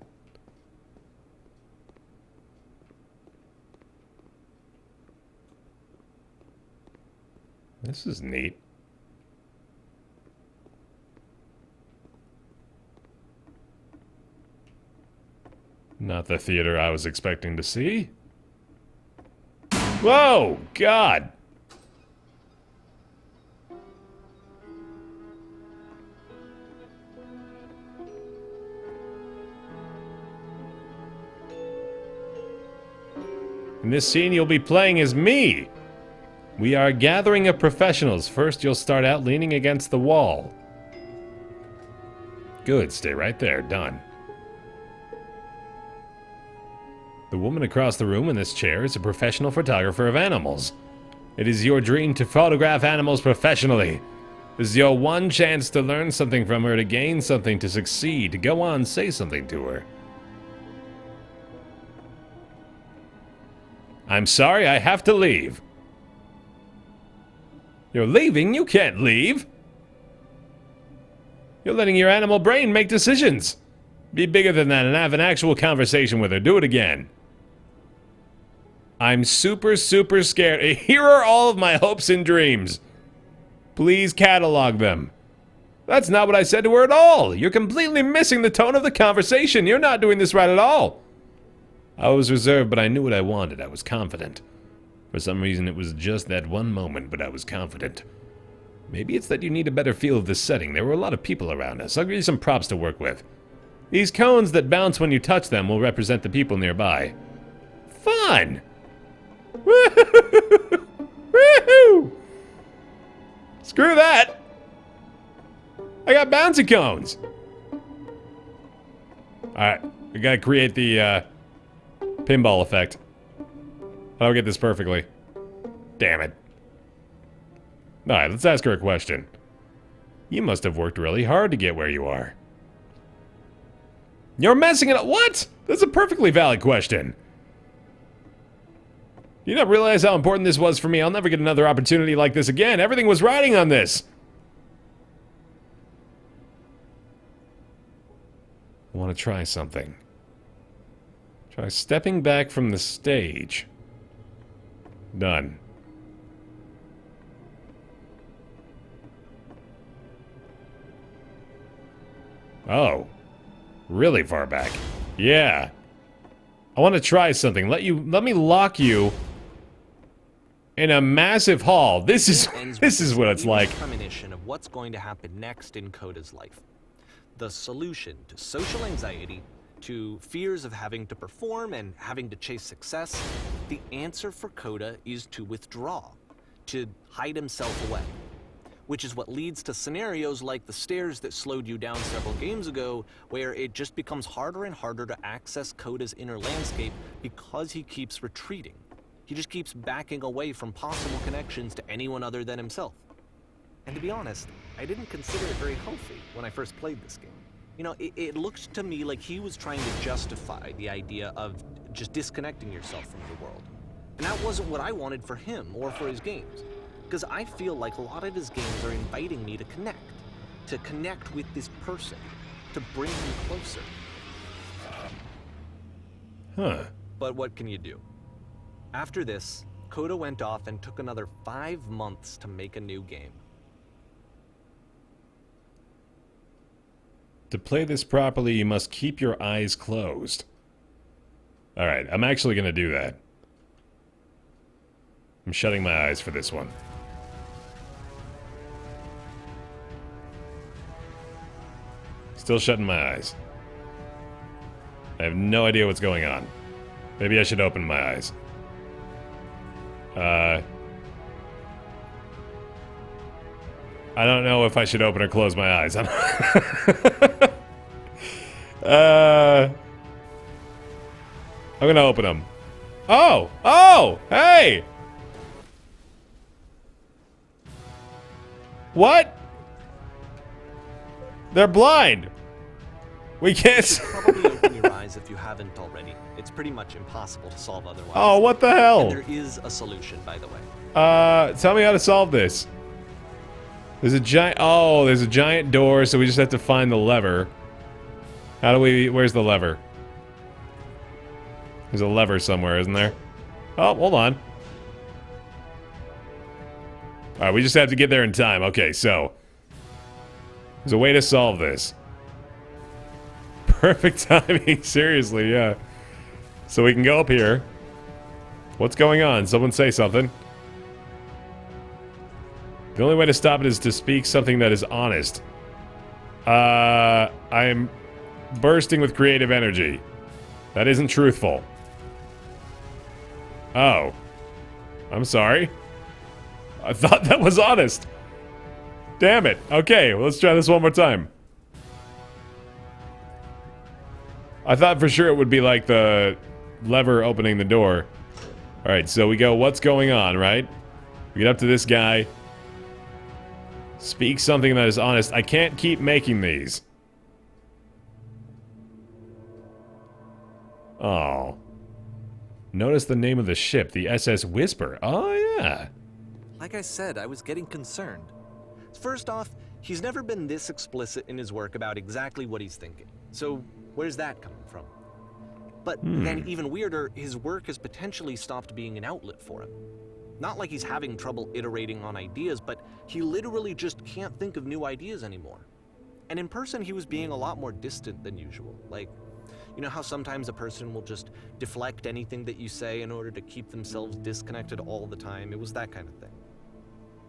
This is neat. Not the theater I was expecting to see. Whoa! God! In this scene, you'll be playing as me! We are a gathering of professionals. First, you'll start out leaning against the wall. Good, stay right there. Done. The woman across the room in this chair is a professional photographer of animals. It is your dream to photograph animals professionally. This is your one chance to learn something from her, to gain something, to succeed. Go on, say something to her. I'm sorry, I have to leave. You're leaving? You can't leave. You're letting your animal brain make decisions. Be bigger than that and have an actual conversation with her. Do it again. I'm super, super scared. Here are all of my hopes and dreams. Please catalog them. That's not what I said to her at all. You're completely missing the tone of the conversation. You're not doing this right at all. I was reserved, but I knew what I wanted. I was confident. For some reason, it was just that one moment, but I was confident. Maybe it's that you need a better feel of the setting. There were a lot of people around us. I'll give you some props to work with. These cones that bounce when you touch them will represent the people nearby. Fun! Woohoo! Woohoo! Screw that! I got bouncy cones! Alright, we gotta create the, pinball effect. How do I get this perfectly? Damn it. Alright, let's ask her a question. You must have worked really hard to get where you are. You're messing it up. What? That's a perfectly valid question. You don't realize how important this was for me. I'll never get another opportunity like this again. Everything was riding on this. I want to try something. Try stepping back from the stage. Done. Oh. Really far back. Yeah. I want to try something. Let me lock you in a massive hall. This is what it's like. Premonition of what's going to happen next in Kota's life. The solution to social anxiety, to fears of having to perform and having to chase success, the answer for Kota is to withdraw, to hide himself away. Which is what leads to scenarios like the stairs that slowed you down several games ago, where it just becomes harder and harder to access Kota's inner landscape because he keeps retreating. He just keeps backing away from possible connections to anyone other than himself. And to be honest, I didn't consider it very healthy when I first played this game. You know, it looked to me like he was trying to justify the idea of just disconnecting yourself from the world. And that wasn't what I wanted for him or for his games. Because I feel like a lot of his games are inviting me to connect with this person, to bring him closer. Huh. But what can you do? After this, Kota went off and took another 5 months to make a new game. To play this properly, you must keep your eyes closed. Alright, I'm actually gonna do that. I'm shutting my eyes for this one. Still shutting my eyes. I have no idea what's going on. Maybe I should open my eyes. I don't know if I should open or close my eyes. I'm gonna open them. Oh! Oh! Hey! What? They're blind. We can't. You should probably open your eyes if you haven't already. It's pretty much impossible to solve otherwise. Oh, what the hell? And there is a solution, by the way. Tell me how to solve this. There's a giant. Oh, there's a giant door, so we just have to find the lever. How do we? Where's the lever? There's a lever somewhere, isn't there? Oh, hold on. Alright, we just have to get there in time. Okay, so there's a way to solve this. Perfect timing, seriously, yeah. So we can go up here. What's going on? Someone say something. The only way to stop it is to speak something that is honest. I am bursting with creative energy. That isn't truthful. Oh. I'm sorry. I thought that was honest. Damn it. Okay, well, let's try this one more time. I thought for sure it would be like the lever opening the door. Alright, so we go, what's going on, right? We get up to this guy. Speak something that is honest. I can't keep making these. Oh. Notice the name of the ship, the SS Whisper. Oh, yeah. Like I said, I was getting concerned. First off, he's never been this explicit in his work about exactly what he's thinking. So, where's that coming from? But then, even weirder, his work has potentially stopped being an outlet for him. Not like he's having trouble iterating on ideas, but he literally just can't think of new ideas anymore. And in person, he was being a lot more distant than usual. Like, you know how sometimes a person will just deflect anything that you say in order to keep themselves disconnected all the time? It was that kind of thing.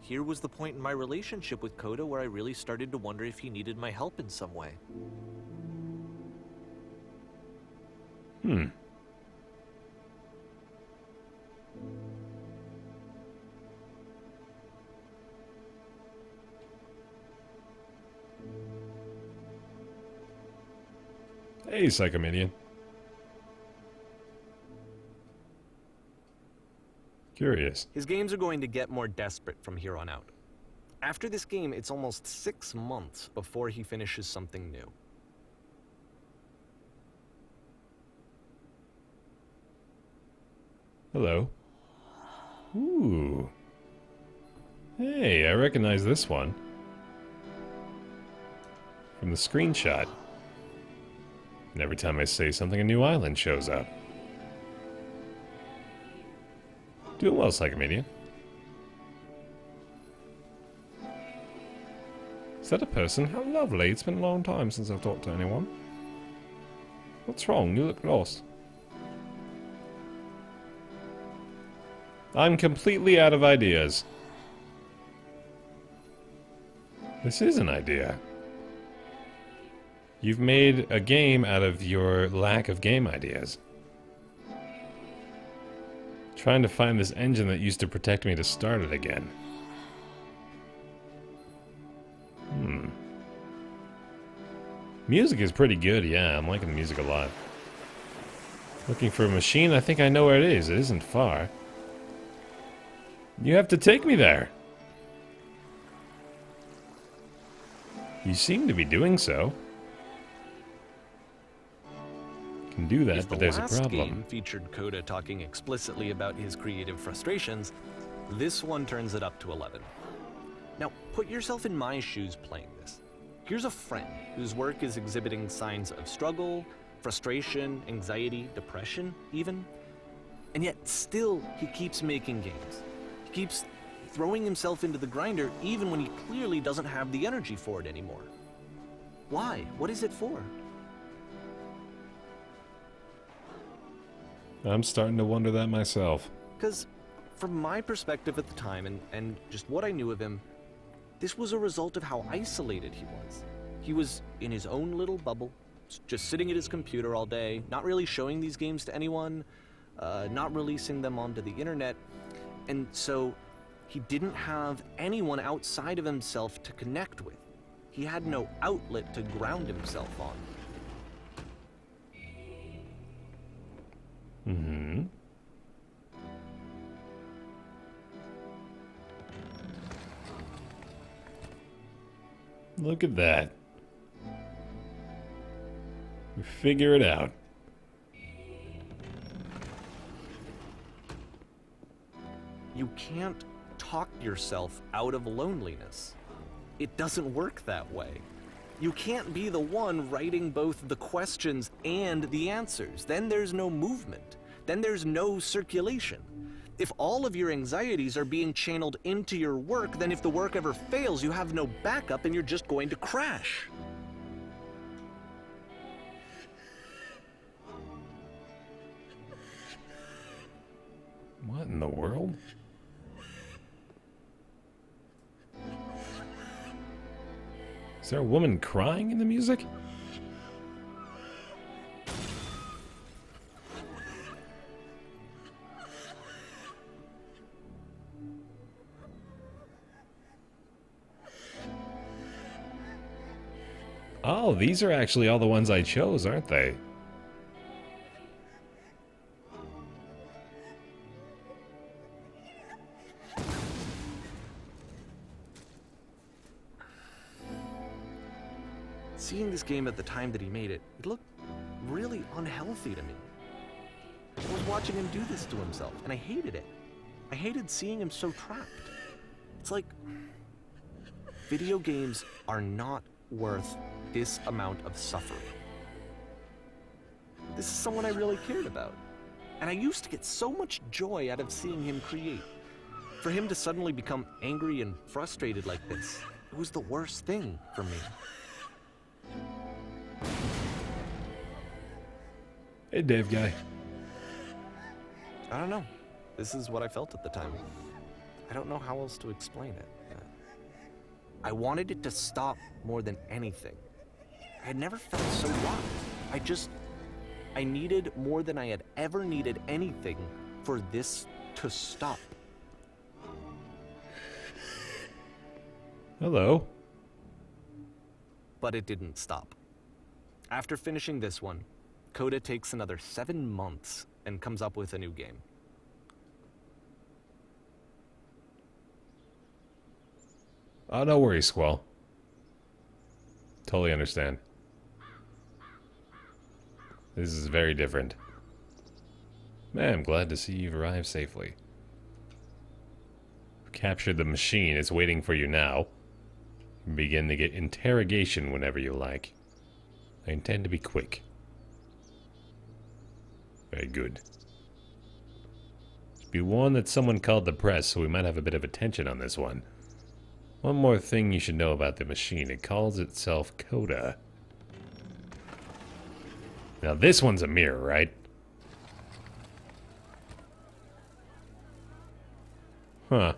Here was the point in my relationship with Kota where I really started to wonder if he needed my help in some way. Hey, Psychomedian. Curious. His games are going to get more desperate from here on out. After this game, it's almost 6 months before he finishes something new. Hello. Ooh. Hey, I recognize this one. From the screenshot. And every time I say something, a new island shows up. Doing well, Psychomedian. Is that a person? How lovely. It's been a long time since I've talked to anyone. What's wrong? You look lost. I'm completely out of ideas. This is an idea. You've made a game out of your lack of game ideas. Trying to find this engine that used to protect me to start it again. Music is pretty good, yeah. I'm liking the music a lot. Looking for a machine? I think I know where it is. It isn't far. You have to take me there. You seem to be doing so. Can do that, but there's a problem. If the last game featured Kota talking explicitly about his creative frustrations, this one turns it up to 11. Now, put yourself in my shoes playing this. Here's a friend whose work is exhibiting signs of struggle, frustration, anxiety, depression, even. And yet, still, he keeps making games. He keeps throwing himself into the grinder even when he clearly doesn't have the energy for it anymore. Why? What is it for? I'm starting to wonder that myself. Because from my perspective at the time and just what I knew of him, this was a result of how isolated he was. He was in his own little bubble, just sitting at his computer all day, not really showing these games to anyone, not releasing them onto the internet, and so he didn't have anyone outside of himself to connect with. He had no outlet to ground himself on. Look at that. Figure it out. You can't talk yourself out of loneliness. It doesn't work that way. You can't be the one writing both the questions and the answers. Then there's no movement. Then there's no circulation. If all of your anxieties are being channeled into your work, then if the work ever fails, you have no backup and you're just going to crash. What in the world? Is there a woman crying in the music? Oh, these are actually all the ones I chose, aren't they? Seeing this game at the time that he made it, it looked really unhealthy to me. I was watching him do this to himself, and I hated it. I hated seeing him so trapped. It's like, video games are not worth this amount of suffering. This is someone I really cared about. And I used to get so much joy out of seeing him create. For him to suddenly become angry and frustrated like this, it was the worst thing for me. Hey, Dave guy. I don't know. This is what I felt at the time. I don't know how else to explain it. I wanted it to stop more than anything. I had never felt so rocked. I needed more than I had ever needed anything for this to stop. Hello. But it didn't stop. After finishing this one, Kota takes another 7 months and comes up with a new game. Oh, no worries, Squall. Totally understand. This is very different. Man, I'm glad to see you've arrived safely. I've captured the machine. It's waiting for you now. Begin to get interrogation whenever you like. I intend to be quick. Very good. Be warned that someone called the press, so we might have a bit of attention on this one. One more thing you should know about the machine. It calls itself Kota. Now this one's a mirror, right? Huh.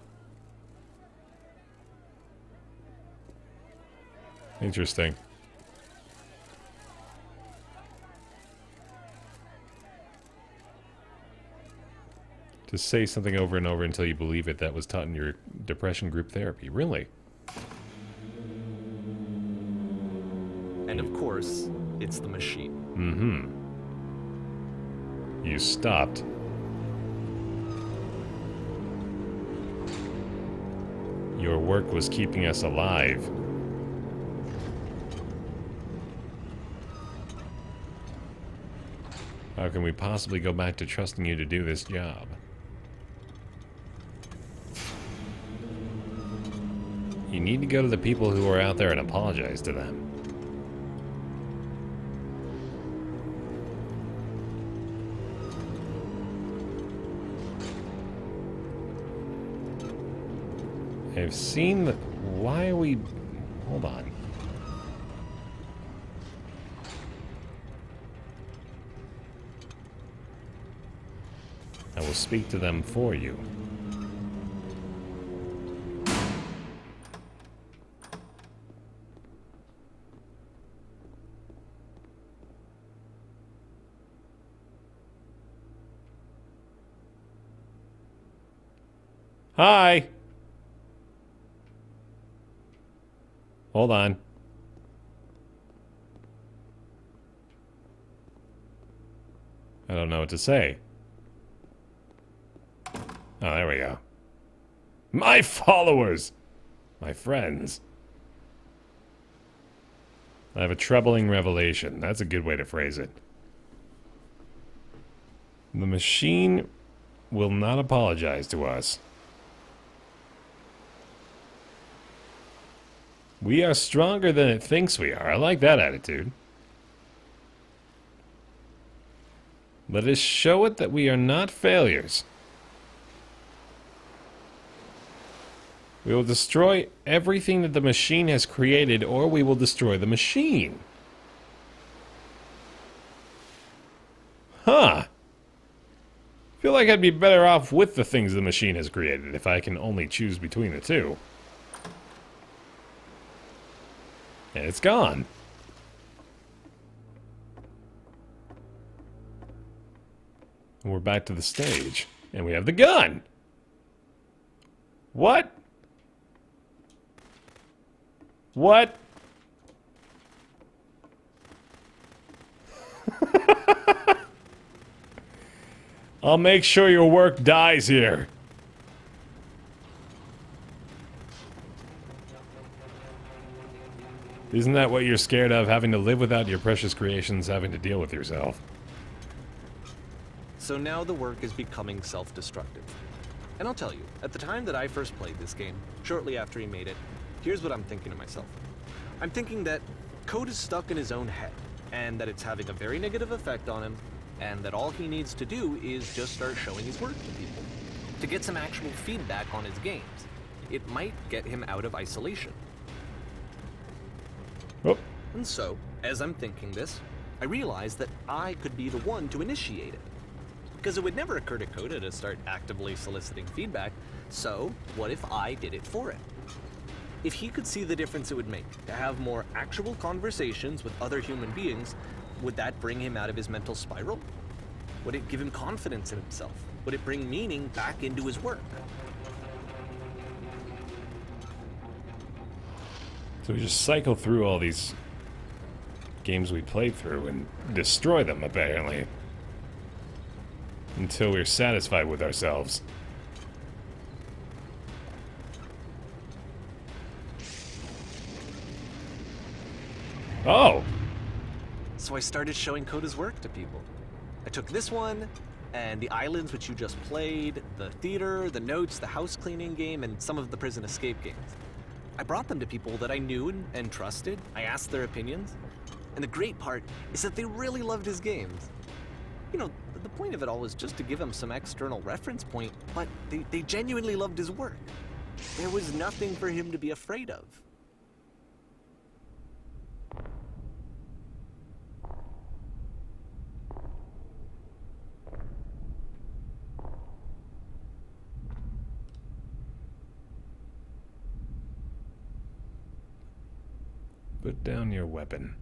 Interesting. To say something over and over until you believe it, that was taught in your depression group therapy. Really? And of course, it's the machine. Mm-hmm. You stopped. Your work was keeping us alive. How can we possibly go back to trusting you to do this job? You need to go to the people who are out there and apologize to them. I've seen the... Why are we... Hold on. I will speak to them for you. Hi! Hold on. I don't know what to say. Oh, there we go. My followers! My friends. I have a troubling revelation. That's a good way to phrase it. The machine will not apologize to us. We are stronger than it thinks we are. I like that attitude. Let us show it that we are not failures. We will destroy everything that the machine has created, or we will destroy the machine. Huh. Feel like I'd be better off with the things the machine has created if I can only choose between the two. And it's gone. And we're back to the stage. And we have the gun! What? What? I'll make sure your work dies here. Isn't that what you're scared of, having to live without your precious creations, having to deal with yourself? So now the work is becoming self-destructive. And I'll tell you, at the time that I first played this game, shortly after he made it, here's what I'm thinking to myself. I'm thinking that Kota is stuck in his own head, and that it's having a very negative effect on him, and that all he needs to do is just start showing his work to people, to get some actual feedback on his games. It might get him out of isolation. Oh. And so, as I'm thinking this, I realize that I could be the one to initiate it. Because it would never occur to Kota to start actively soliciting feedback, so what if I did it for him? If he could see the difference it would make to have more actual conversations with other human beings, would that bring him out of his mental spiral? Would it give him confidence in himself? Would it bring meaning back into his work? So we just cycle through all these games we played through and destroy them, apparently. Until we're satisfied with ourselves. Oh! So I started showing Kota's work to people. I took this one, and the islands which you just played, the theater, the notes, the house cleaning game, and some of the prison escape games. I brought them to people that I knew and trusted. I asked their opinions. And the great part is that they really loved his games. You know, the point of it all was just to give him some external reference point, but they genuinely loved his work. There was nothing for him to be afraid of. Put down your weapon.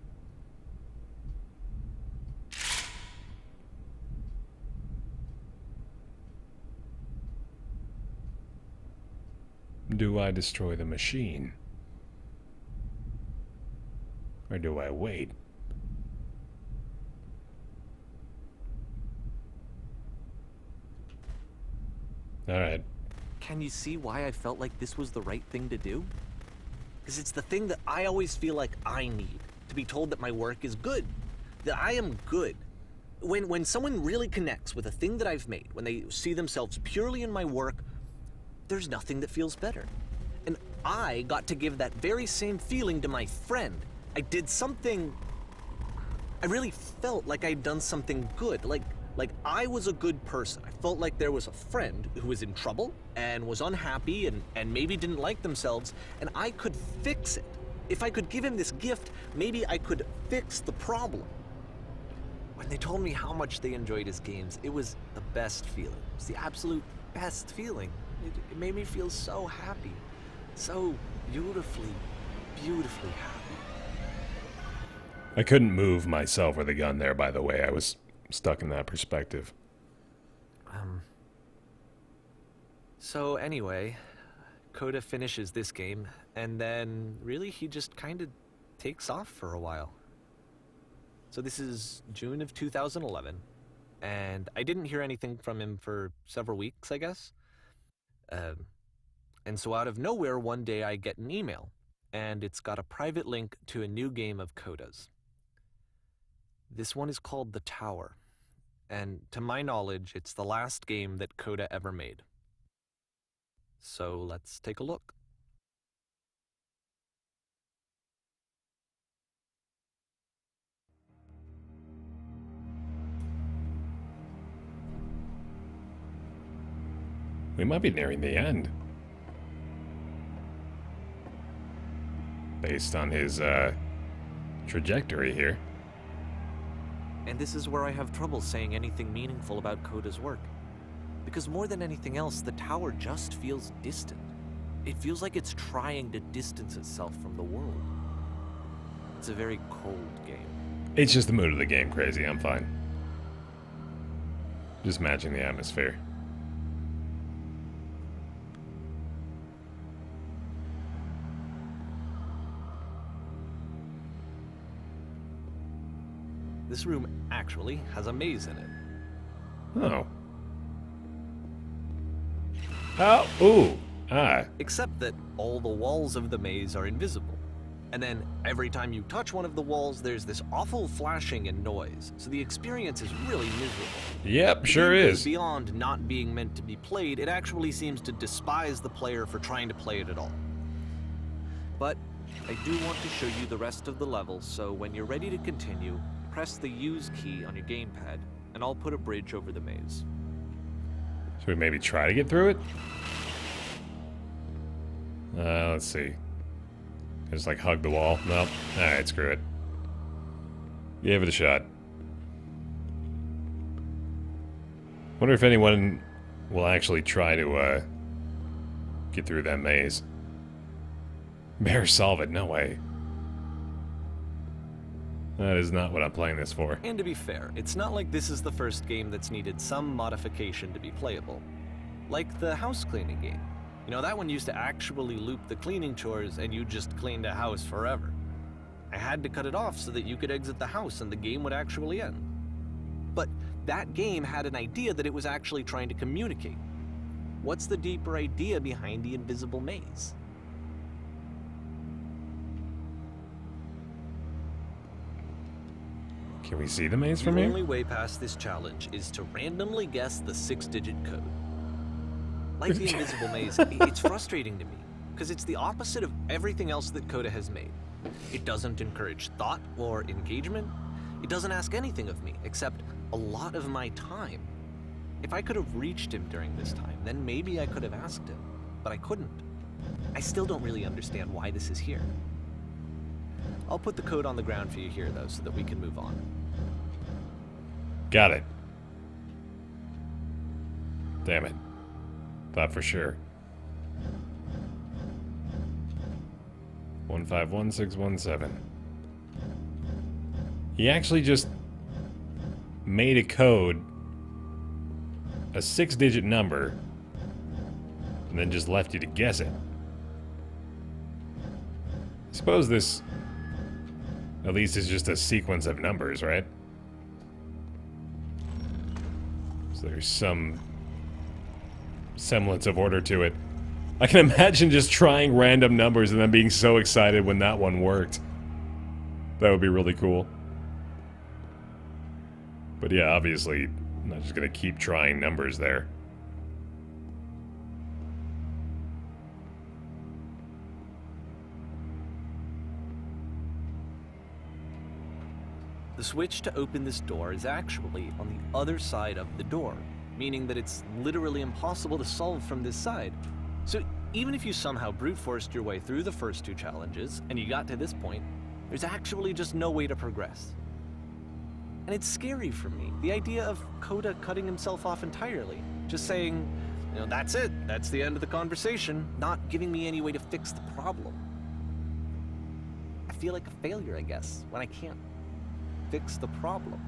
Do I destroy the machine? Or do I wait? Alright. Can you see why I felt like this was the right thing to do? Because it's the thing that I always feel like I need, to be told that my work is good, that I am good. When someone really connects with a thing that I've made, when they see themselves purely in my work, there's nothing that feels better. And I got to give that very same feeling to my friend. I did something... I really felt like I'd done something good, like I was a good person. I felt like there was a friend who was in trouble and was unhappy and maybe didn't like themselves, and I could fix it. If I could give him this gift, maybe I could fix the problem. When they told me how much they enjoyed his games, it was the best feeling. It was the absolute best feeling. It made me feel so happy. So beautifully, beautifully happy. I couldn't move myself or the gun there, by the way. I was stuck in that perspective. So anyway, Kota finishes this game, and then really he just kind of takes off for a while. So this is June of 2011, and I didn't hear anything from him for several weeks, I guess. And so out of nowhere, one day I get an email. and it's got a private link to a new game of Kota's. This one is called The Tower, and to my knowledge, it's the last game that Kota ever made. So let's take a look. We might be nearing the end. Based on his, trajectory here. And this is where I have trouble saying anything meaningful about Kota's work. Because more than anything else, the tower just feels distant. It feels like it's trying to distance itself from the world. It's a very cold game. It's just the mood of the game, crazy. I'm fine. Just matching the atmosphere. This room actually has a maze in it. Oh. Oh, ooh. Ah. Except that all the walls of the maze are invisible. And then every time you touch one of the walls, there's this awful flashing and noise. So the experience is really miserable. Yep, sure is. Beyond not being meant to be played, it actually seems to despise the player for trying to play it at all. But I do want to show you the rest of the level, so when you're ready to continue, press the use key on your gamepad, and I'll put a bridge over the maze. Should we maybe try to get through it? Let's see. Just like hug the wall. Nope. Alright, screw it. Give it a shot. Wonder if anyone will actually try to get through that maze. Baer, solve it. No way. That is not what I'm playing this for. And to be fair, it's not like this is the first game that's needed some modification to be playable. Like the house cleaning game. You know, that one used to actually loop the cleaning chores and you just cleaned a house forever. I had to cut it off so that you could exit the house and the game would actually end. But that game had an idea that it was actually trying to communicate. What's the deeper idea behind the invisible maze? Can we see the maze from here? The only way past this challenge is to randomly guess the 6-digit code. Like the invisible maze, it's frustrating to me, because it's the opposite of everything else that Kota has made. It doesn't encourage thought or engagement. It doesn't ask anything of me, except a lot of my time. If I could have reached him during this time, then maybe I could have asked him, but I couldn't. I still don't really understand why this is here. I'll put the code on the ground for you here, though, so that we can move on. Got it. Damn it. Thought for sure. 151617. He actually just made a code, a 6-digit number, and then just left you to guess it. I suppose this, at least, is just a sequence of numbers, right? So there's some semblance of order to it. I can imagine just trying random numbers and then being so excited when that one worked. That would be really cool. But yeah, obviously, I'm not just gonna keep trying numbers there. The switch to open this door is actually on the other side of the door, meaning that it's literally impossible to solve from this side. So even if you somehow brute forced your way through the first 2 challenges, and you got to this point, there's actually just no way to progress. And it's scary for me, the idea of Kota cutting himself off entirely, just saying, you know, that's it, that's the end of the conversation, not giving me any way to fix the problem. I feel like a failure, I guess, when I can't fix the problem.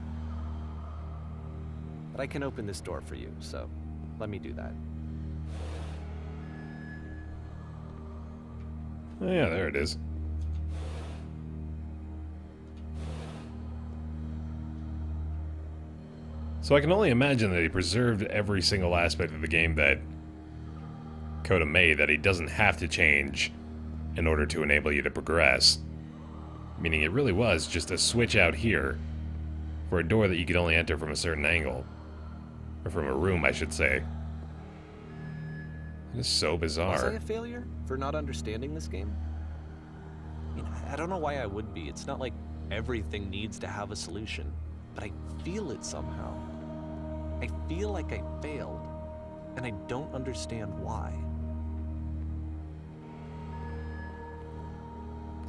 But I can open this door for you, so let me do that. Oh yeah, there it is. So I can only imagine that he preserved every single aspect of the game that Kota made, that he doesn't have to change in order to enable you to progress. Meaning it really was just a switch out here for a door that you could only enter from a certain angle. Or from a room, I should say. It is so bizarre. Was I a failure for not understanding this game? I mean, I don't know why I would be. It's not like everything needs to have a solution, but I feel it somehow. I feel like I failed, and I don't understand why.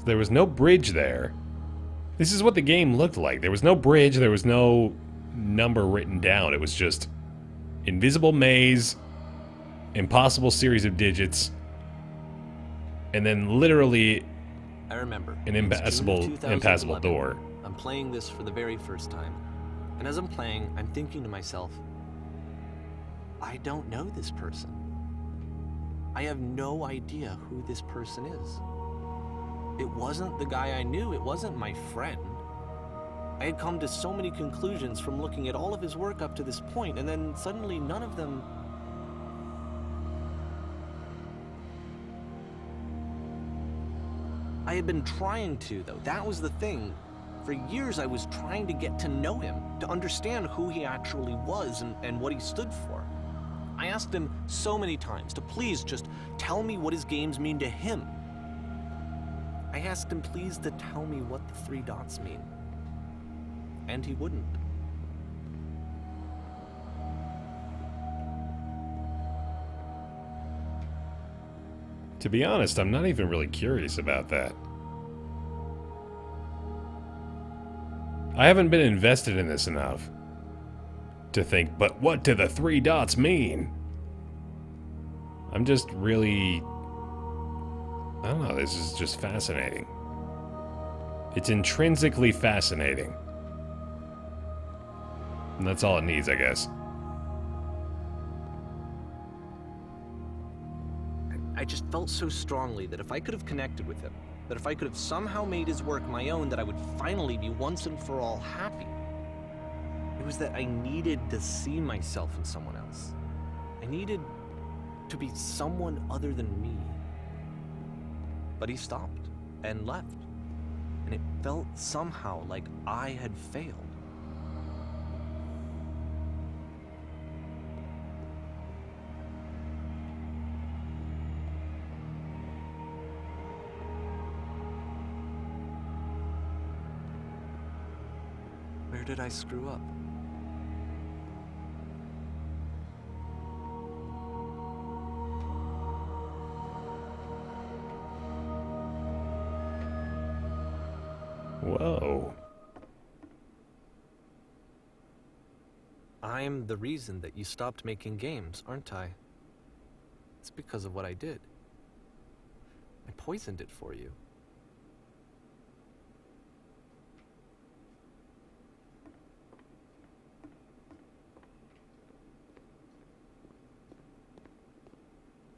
There was no bridge there. This is what the game looked like. There was no bridge, there was no number written down. It was just invisible maze, impossible series of digits, and then literally I remember. an impassable door. I'm playing this for the very first time. And as I'm playing, I'm thinking to myself, I don't know this person. I have no idea who this person is. It wasn't the guy I knew. It wasn't my friend. I had come to so many conclusions from looking at all of his work up to this point, and then suddenly none of them... I had been trying to, though. That was the thing. For years, I was trying to get to know him, to understand who he actually was and what he stood for. I asked him so many times to please just tell me what his games mean to him. I asked him please to tell me what the 3 dots mean. And he wouldn't. To be honest, I'm not even really curious about that. I haven't been invested in this enough to think, but what do the 3 dots mean? I'm just really... I don't know, this is just fascinating. It's intrinsically fascinating. And that's all it needs, I guess. I just felt so strongly that if I could have connected with him, that if I could have somehow made his work my own, that I would finally be once and for all happy. It was that I needed to see myself in someone else. I needed to be someone other than me. But he stopped and left, and it felt somehow like I had failed. Where did I screw up? Whoa. I'm the reason that you stopped making games, aren't I? It's because of what I did. I poisoned it for you.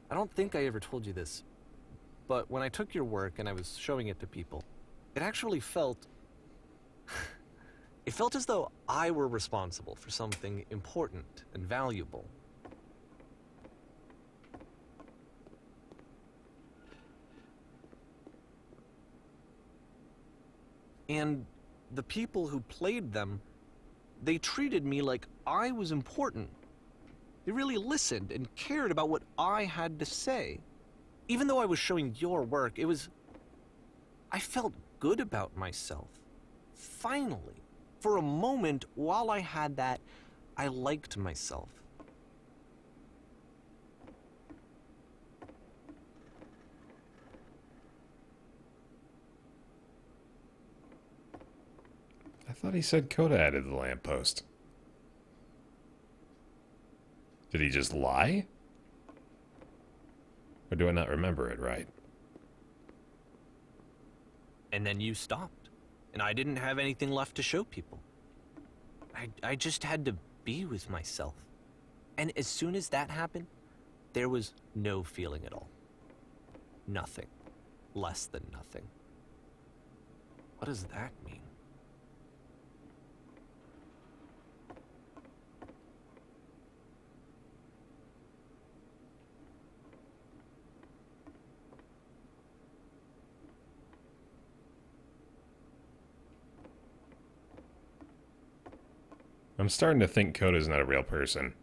I don't think I ever told you this, but when I took your work and I was showing it to people, it actually felt... it felt as though I were responsible for something important and valuable. And the people who played them, they treated me like I was important. They really listened and cared about what I had to say. Even though I was showing your work, it was... I felt good about myself. Finally. For a moment, while I had that, I liked myself. I thought he said Kota added the lamppost. Did he just lie? Or do I not remember it right? And then you stopped, and I didn't have anything left to show people. I just had to be with myself. And as soon as that happened, there was no feeling at all. Nothing. Less than nothing. What does that mean? I'm starting to think Kota's not a real person.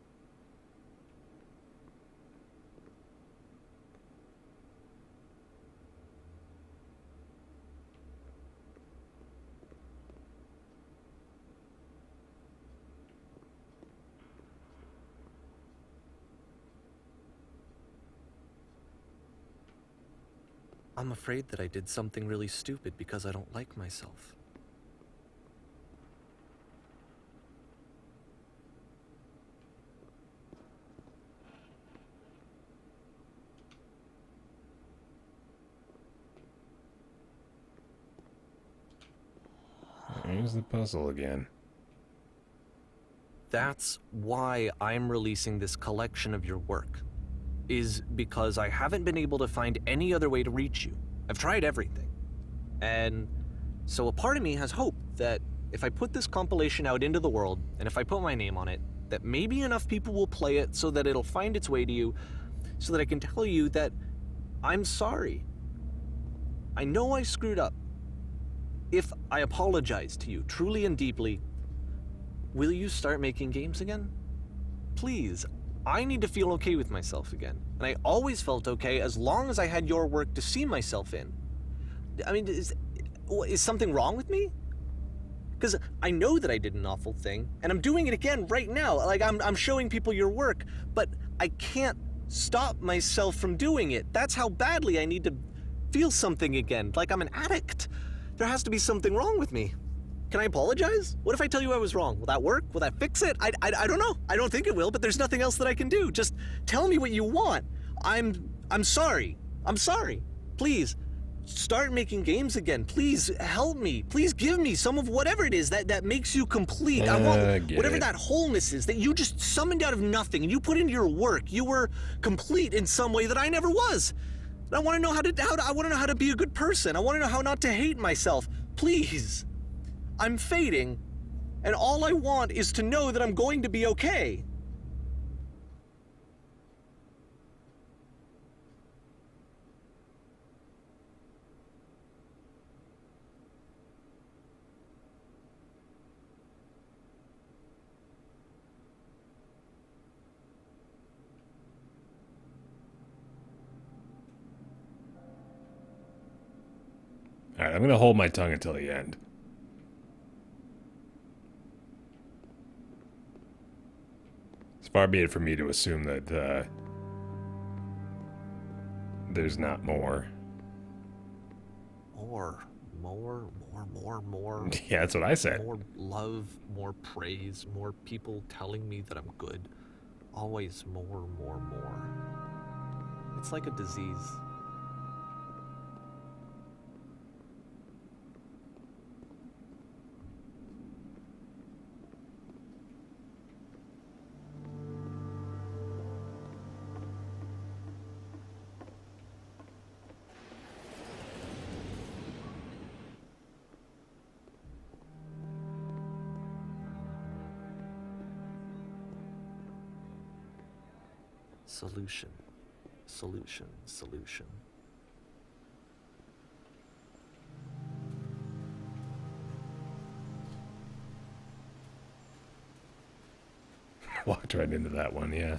I'm afraid that I did something really stupid because I don't like myself. Here's the puzzle again. That's why I'm releasing this collection of your work, is because I haven't been able to find any other way to reach you. I've tried everything. And so a part of me has hope that if I put this compilation out into the world, and if I put my name on it, that maybe enough people will play it so that it'll find its way to you, so that I can tell you that I'm sorry. I know I screwed up. If I apologize to you truly and deeply, will you start making games again? Please, I need to feel okay with myself again. And I always felt okay as long as I had your work to see myself in. I mean, is something wrong with me? Because I know that I did an awful thing, and I'm doing it again right now. Like, I'm showing people your work, but I can't stop myself from doing it. That's how badly I need to feel something again, like I'm an addict. There has to be something wrong with me. Can I apologize? What if I tell you I was wrong? Will that work? Will that fix it? I don't know. I don't think it will, but there's nothing else that I can do. Just tell me what you want. I'm sorry. I'm sorry. Please, start making games again. Please help me. Please give me some of whatever it is that makes you complete. I want whatever that wholeness is that you just summoned out of nothing and you put into your work. You were complete in some way that I never was. And I want to know I want to know how to be a good person. I want to know how not to hate myself. Please. I'm fading, and all I want is to know that I'm going to be okay. All right, I'm going to hold my tongue until the end. It's far be it for me to assume that there's not more. More. Yeah, that's what I said. More love, more praise, more people telling me that I'm good. Always more. It's like a disease. Solution. Walked right into that one, yeah.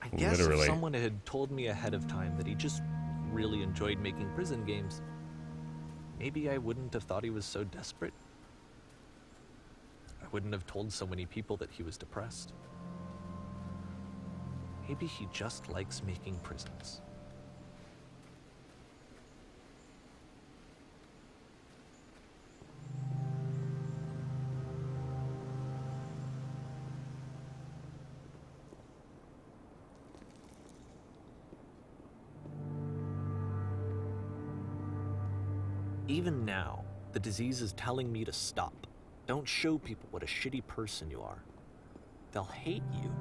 I guess Literally. if someone had told me ahead of time that he just really enjoyed making prison games, maybe I wouldn't have thought he was so desperate. I wouldn't have told so many people that he was depressed. Maybe he just likes making prisons. Even now, the disease is telling me to stop. Don't show people what a shitty person you are. They'll hate you.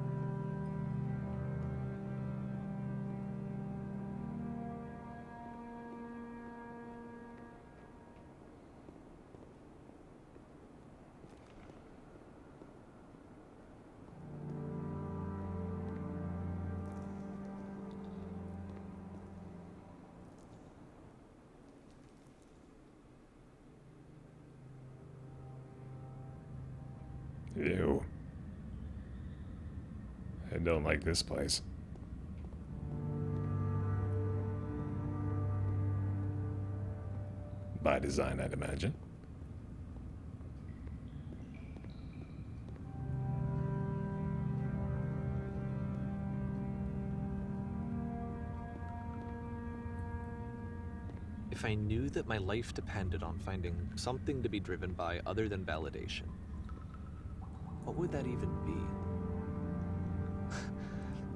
Ew. I don't like this place. By design, I'd imagine. If I knew that my life depended on finding something to be driven by other than validation, what would that even be?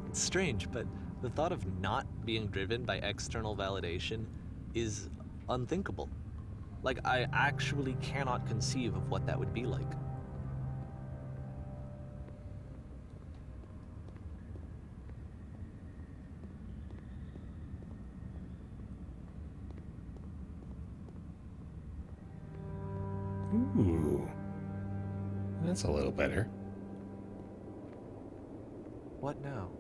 It's strange, but the thought of not being driven by external validation is unthinkable. Like, I actually cannot conceive of what that would be like. Ooh. That's a little better. What now?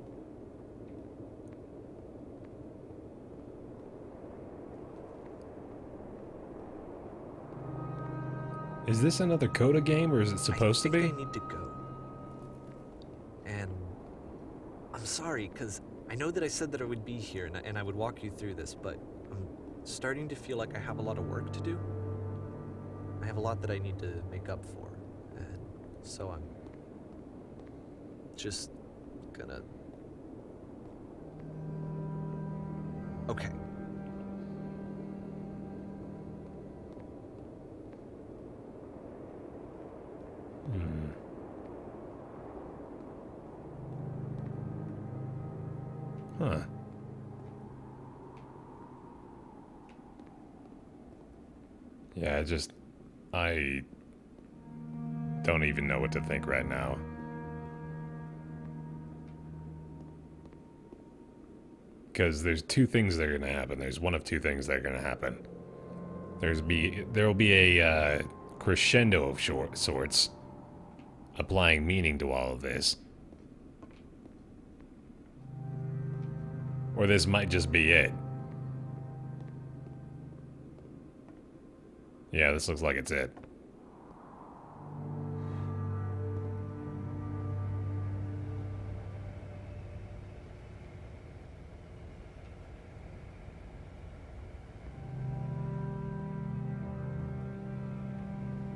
Is this another Kota game, or is it supposed to I be? think I need to go. And I'm sorry, because I know that I said that I would be here and I would walk you through this, but I'm starting to feel like I have a lot of work to do. I have a lot that I need to make up for, and so I'm just gonna... Okay. Huh. Yeah, I don't even know what to think right now. Because there's two things that are going to happen. There's one of two things that are going to happen. There will be a crescendo of sorts, applying meaning to all of this. Or this might just be it. Yeah, this looks like it's it.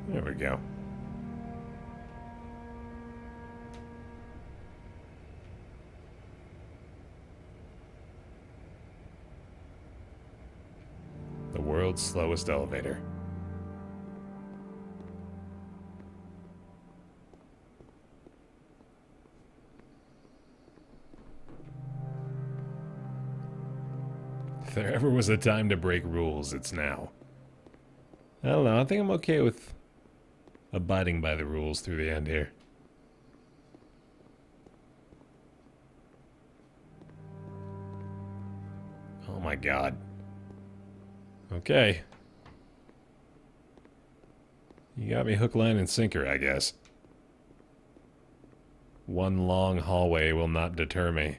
There we go. The world's slowest elevator. If there ever was a time to break rules, it's now. I don't know, I think I'm okay with abiding by the rules through the end here. Oh my god. Okay. You got me hook, line, and sinker, I guess. One long hallway will not deter me.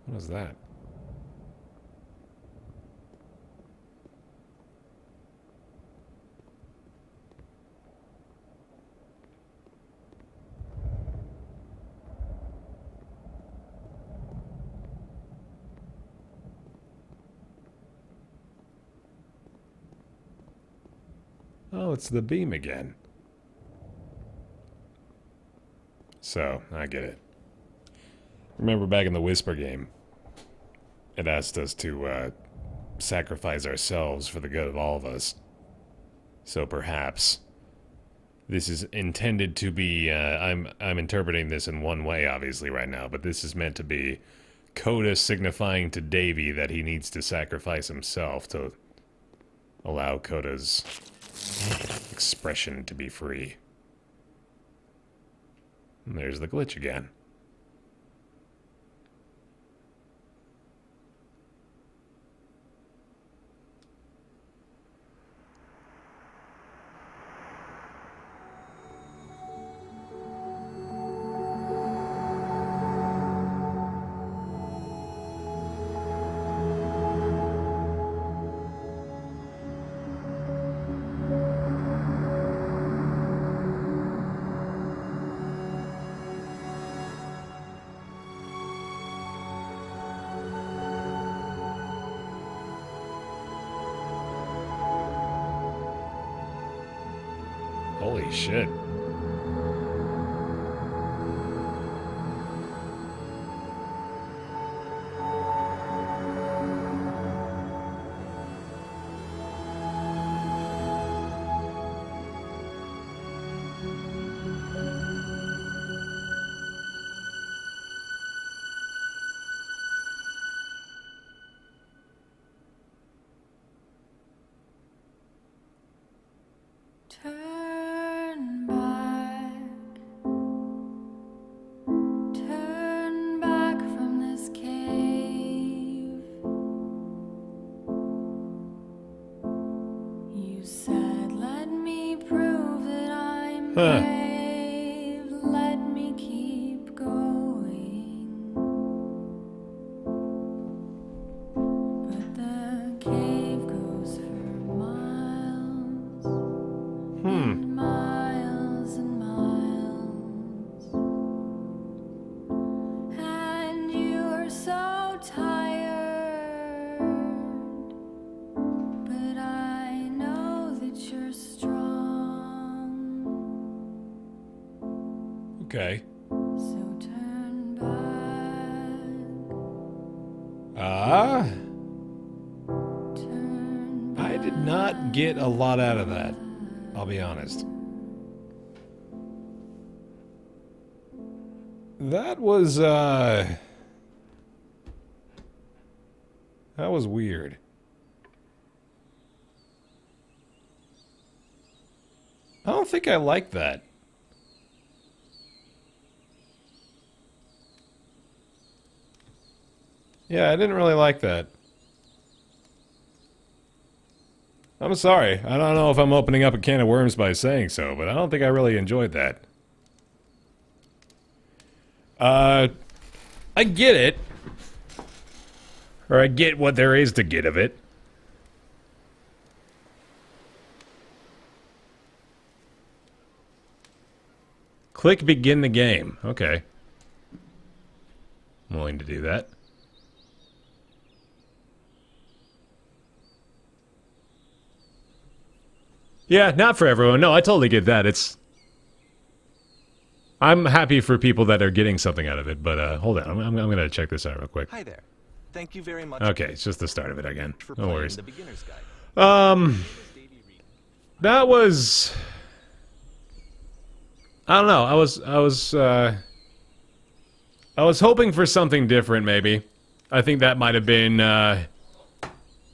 What was that? Oh, it's the beam again. So, I get it. Remember back in the Whisper game, it asked us to sacrifice ourselves for the good of all of us. So perhaps this is intended to be, I'm interpreting this in one way, obviously, right now, but this is meant to be Kota signifying to Davey that he needs to sacrifice himself to allow Kota's expression to be free. And there's the glitch again. Holy shit. Turn back from this cave. You said, let me prove that I'm brave. Let me keep going. But the cave goes for miles. Miles and miles, and you are so tired, but I know that you're strong. Okay. So turn back. I did not get a lot out of that. I'll be honest. That was weird. I don't think I like that. Yeah, I didn't really like that. I'm sorry. I don't know if I'm opening up a can of worms by saying so, but I don't think I really enjoyed that. I get it. Or I get what there is to get of it. Click begin the game. Okay. I'm willing to do that. Yeah, not for everyone. No, I totally get that. I'm happy for people that are getting something out of it, but hold on. I'm going to check this out real quick. Hi there. Thank you very much. Okay, it's just the start of it again. For No playing worries. The Beginner's Guide. Davey Wreden. That was... I don't know. I was hoping for something different, maybe. I think that might have been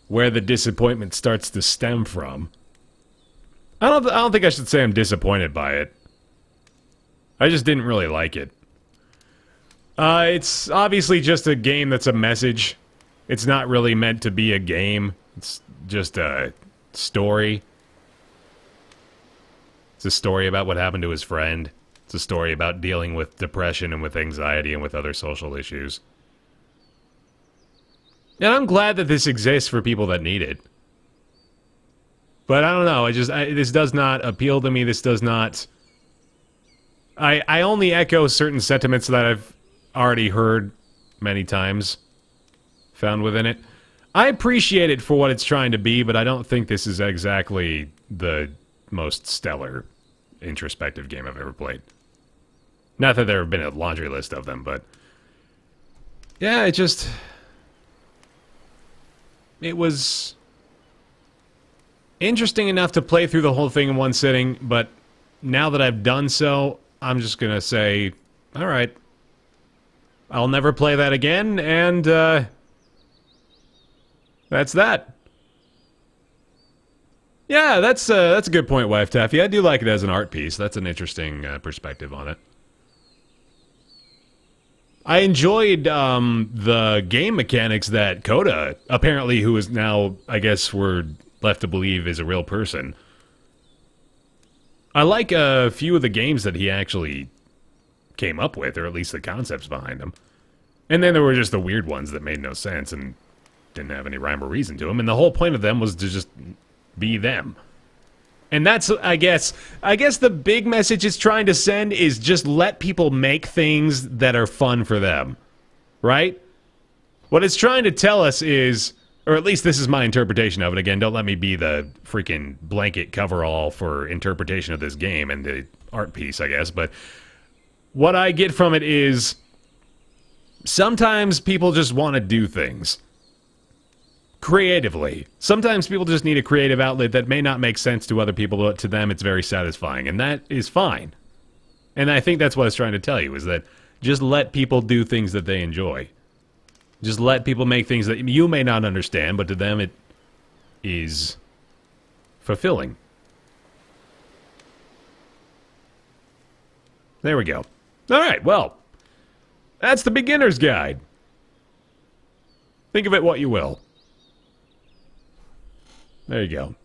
where the disappointment starts to stem from. I don't think I should say I'm disappointed by it. I just didn't really like it. It's obviously just a game that's a message. It's not really meant to be a game. It's just a story. It's a story about what happened to his friend. It's a story about dealing with depression and with anxiety and with other social issues. And I'm glad that this exists for people that need it. But I don't know, this does not appeal to me, this does not... I only echo certain sentiments that I've already heard many times, found within it. I appreciate it for what it's trying to be, but I don't think this is exactly the most stellar introspective game I've ever played. Not that there have been a laundry list of them, but... yeah, it was... interesting enough to play through the whole thing in one sitting, but now that I've done so, I'm just gonna say, alright. I'll never play that again, and, that's that. Yeah, that's a good point, Wife Taffy. I do like it as an art piece. That's an interesting perspective on it. I enjoyed the game mechanics that Kota, apparently, who is now, I guess we're left to believe is a real person. I like a few of the games that he actually came up with, or at least the concepts behind them. And then there were just the weird ones that made no sense and didn't have any rhyme or reason to them, and the whole point of them was to just be them. And that's, I guess the big message it's trying to send is just let people make things that are fun for them. Right? What it's trying to tell us is, Or at least this is my interpretation of it. Again, don't let me be the freaking blanket coverall for interpretation of this game and the art piece, I guess. But what I get from it is sometimes people just want to do things creatively. Sometimes people just need a creative outlet that may not make sense to other people, but to them it's very satisfying. And that is fine. And I think that's what I was trying to tell you, is that just let people do things that they enjoy. Just let people make things that you may not understand, but to them it is fulfilling. There we go. All right, well, that's the beginner's guide. Think of it what you will. There you go.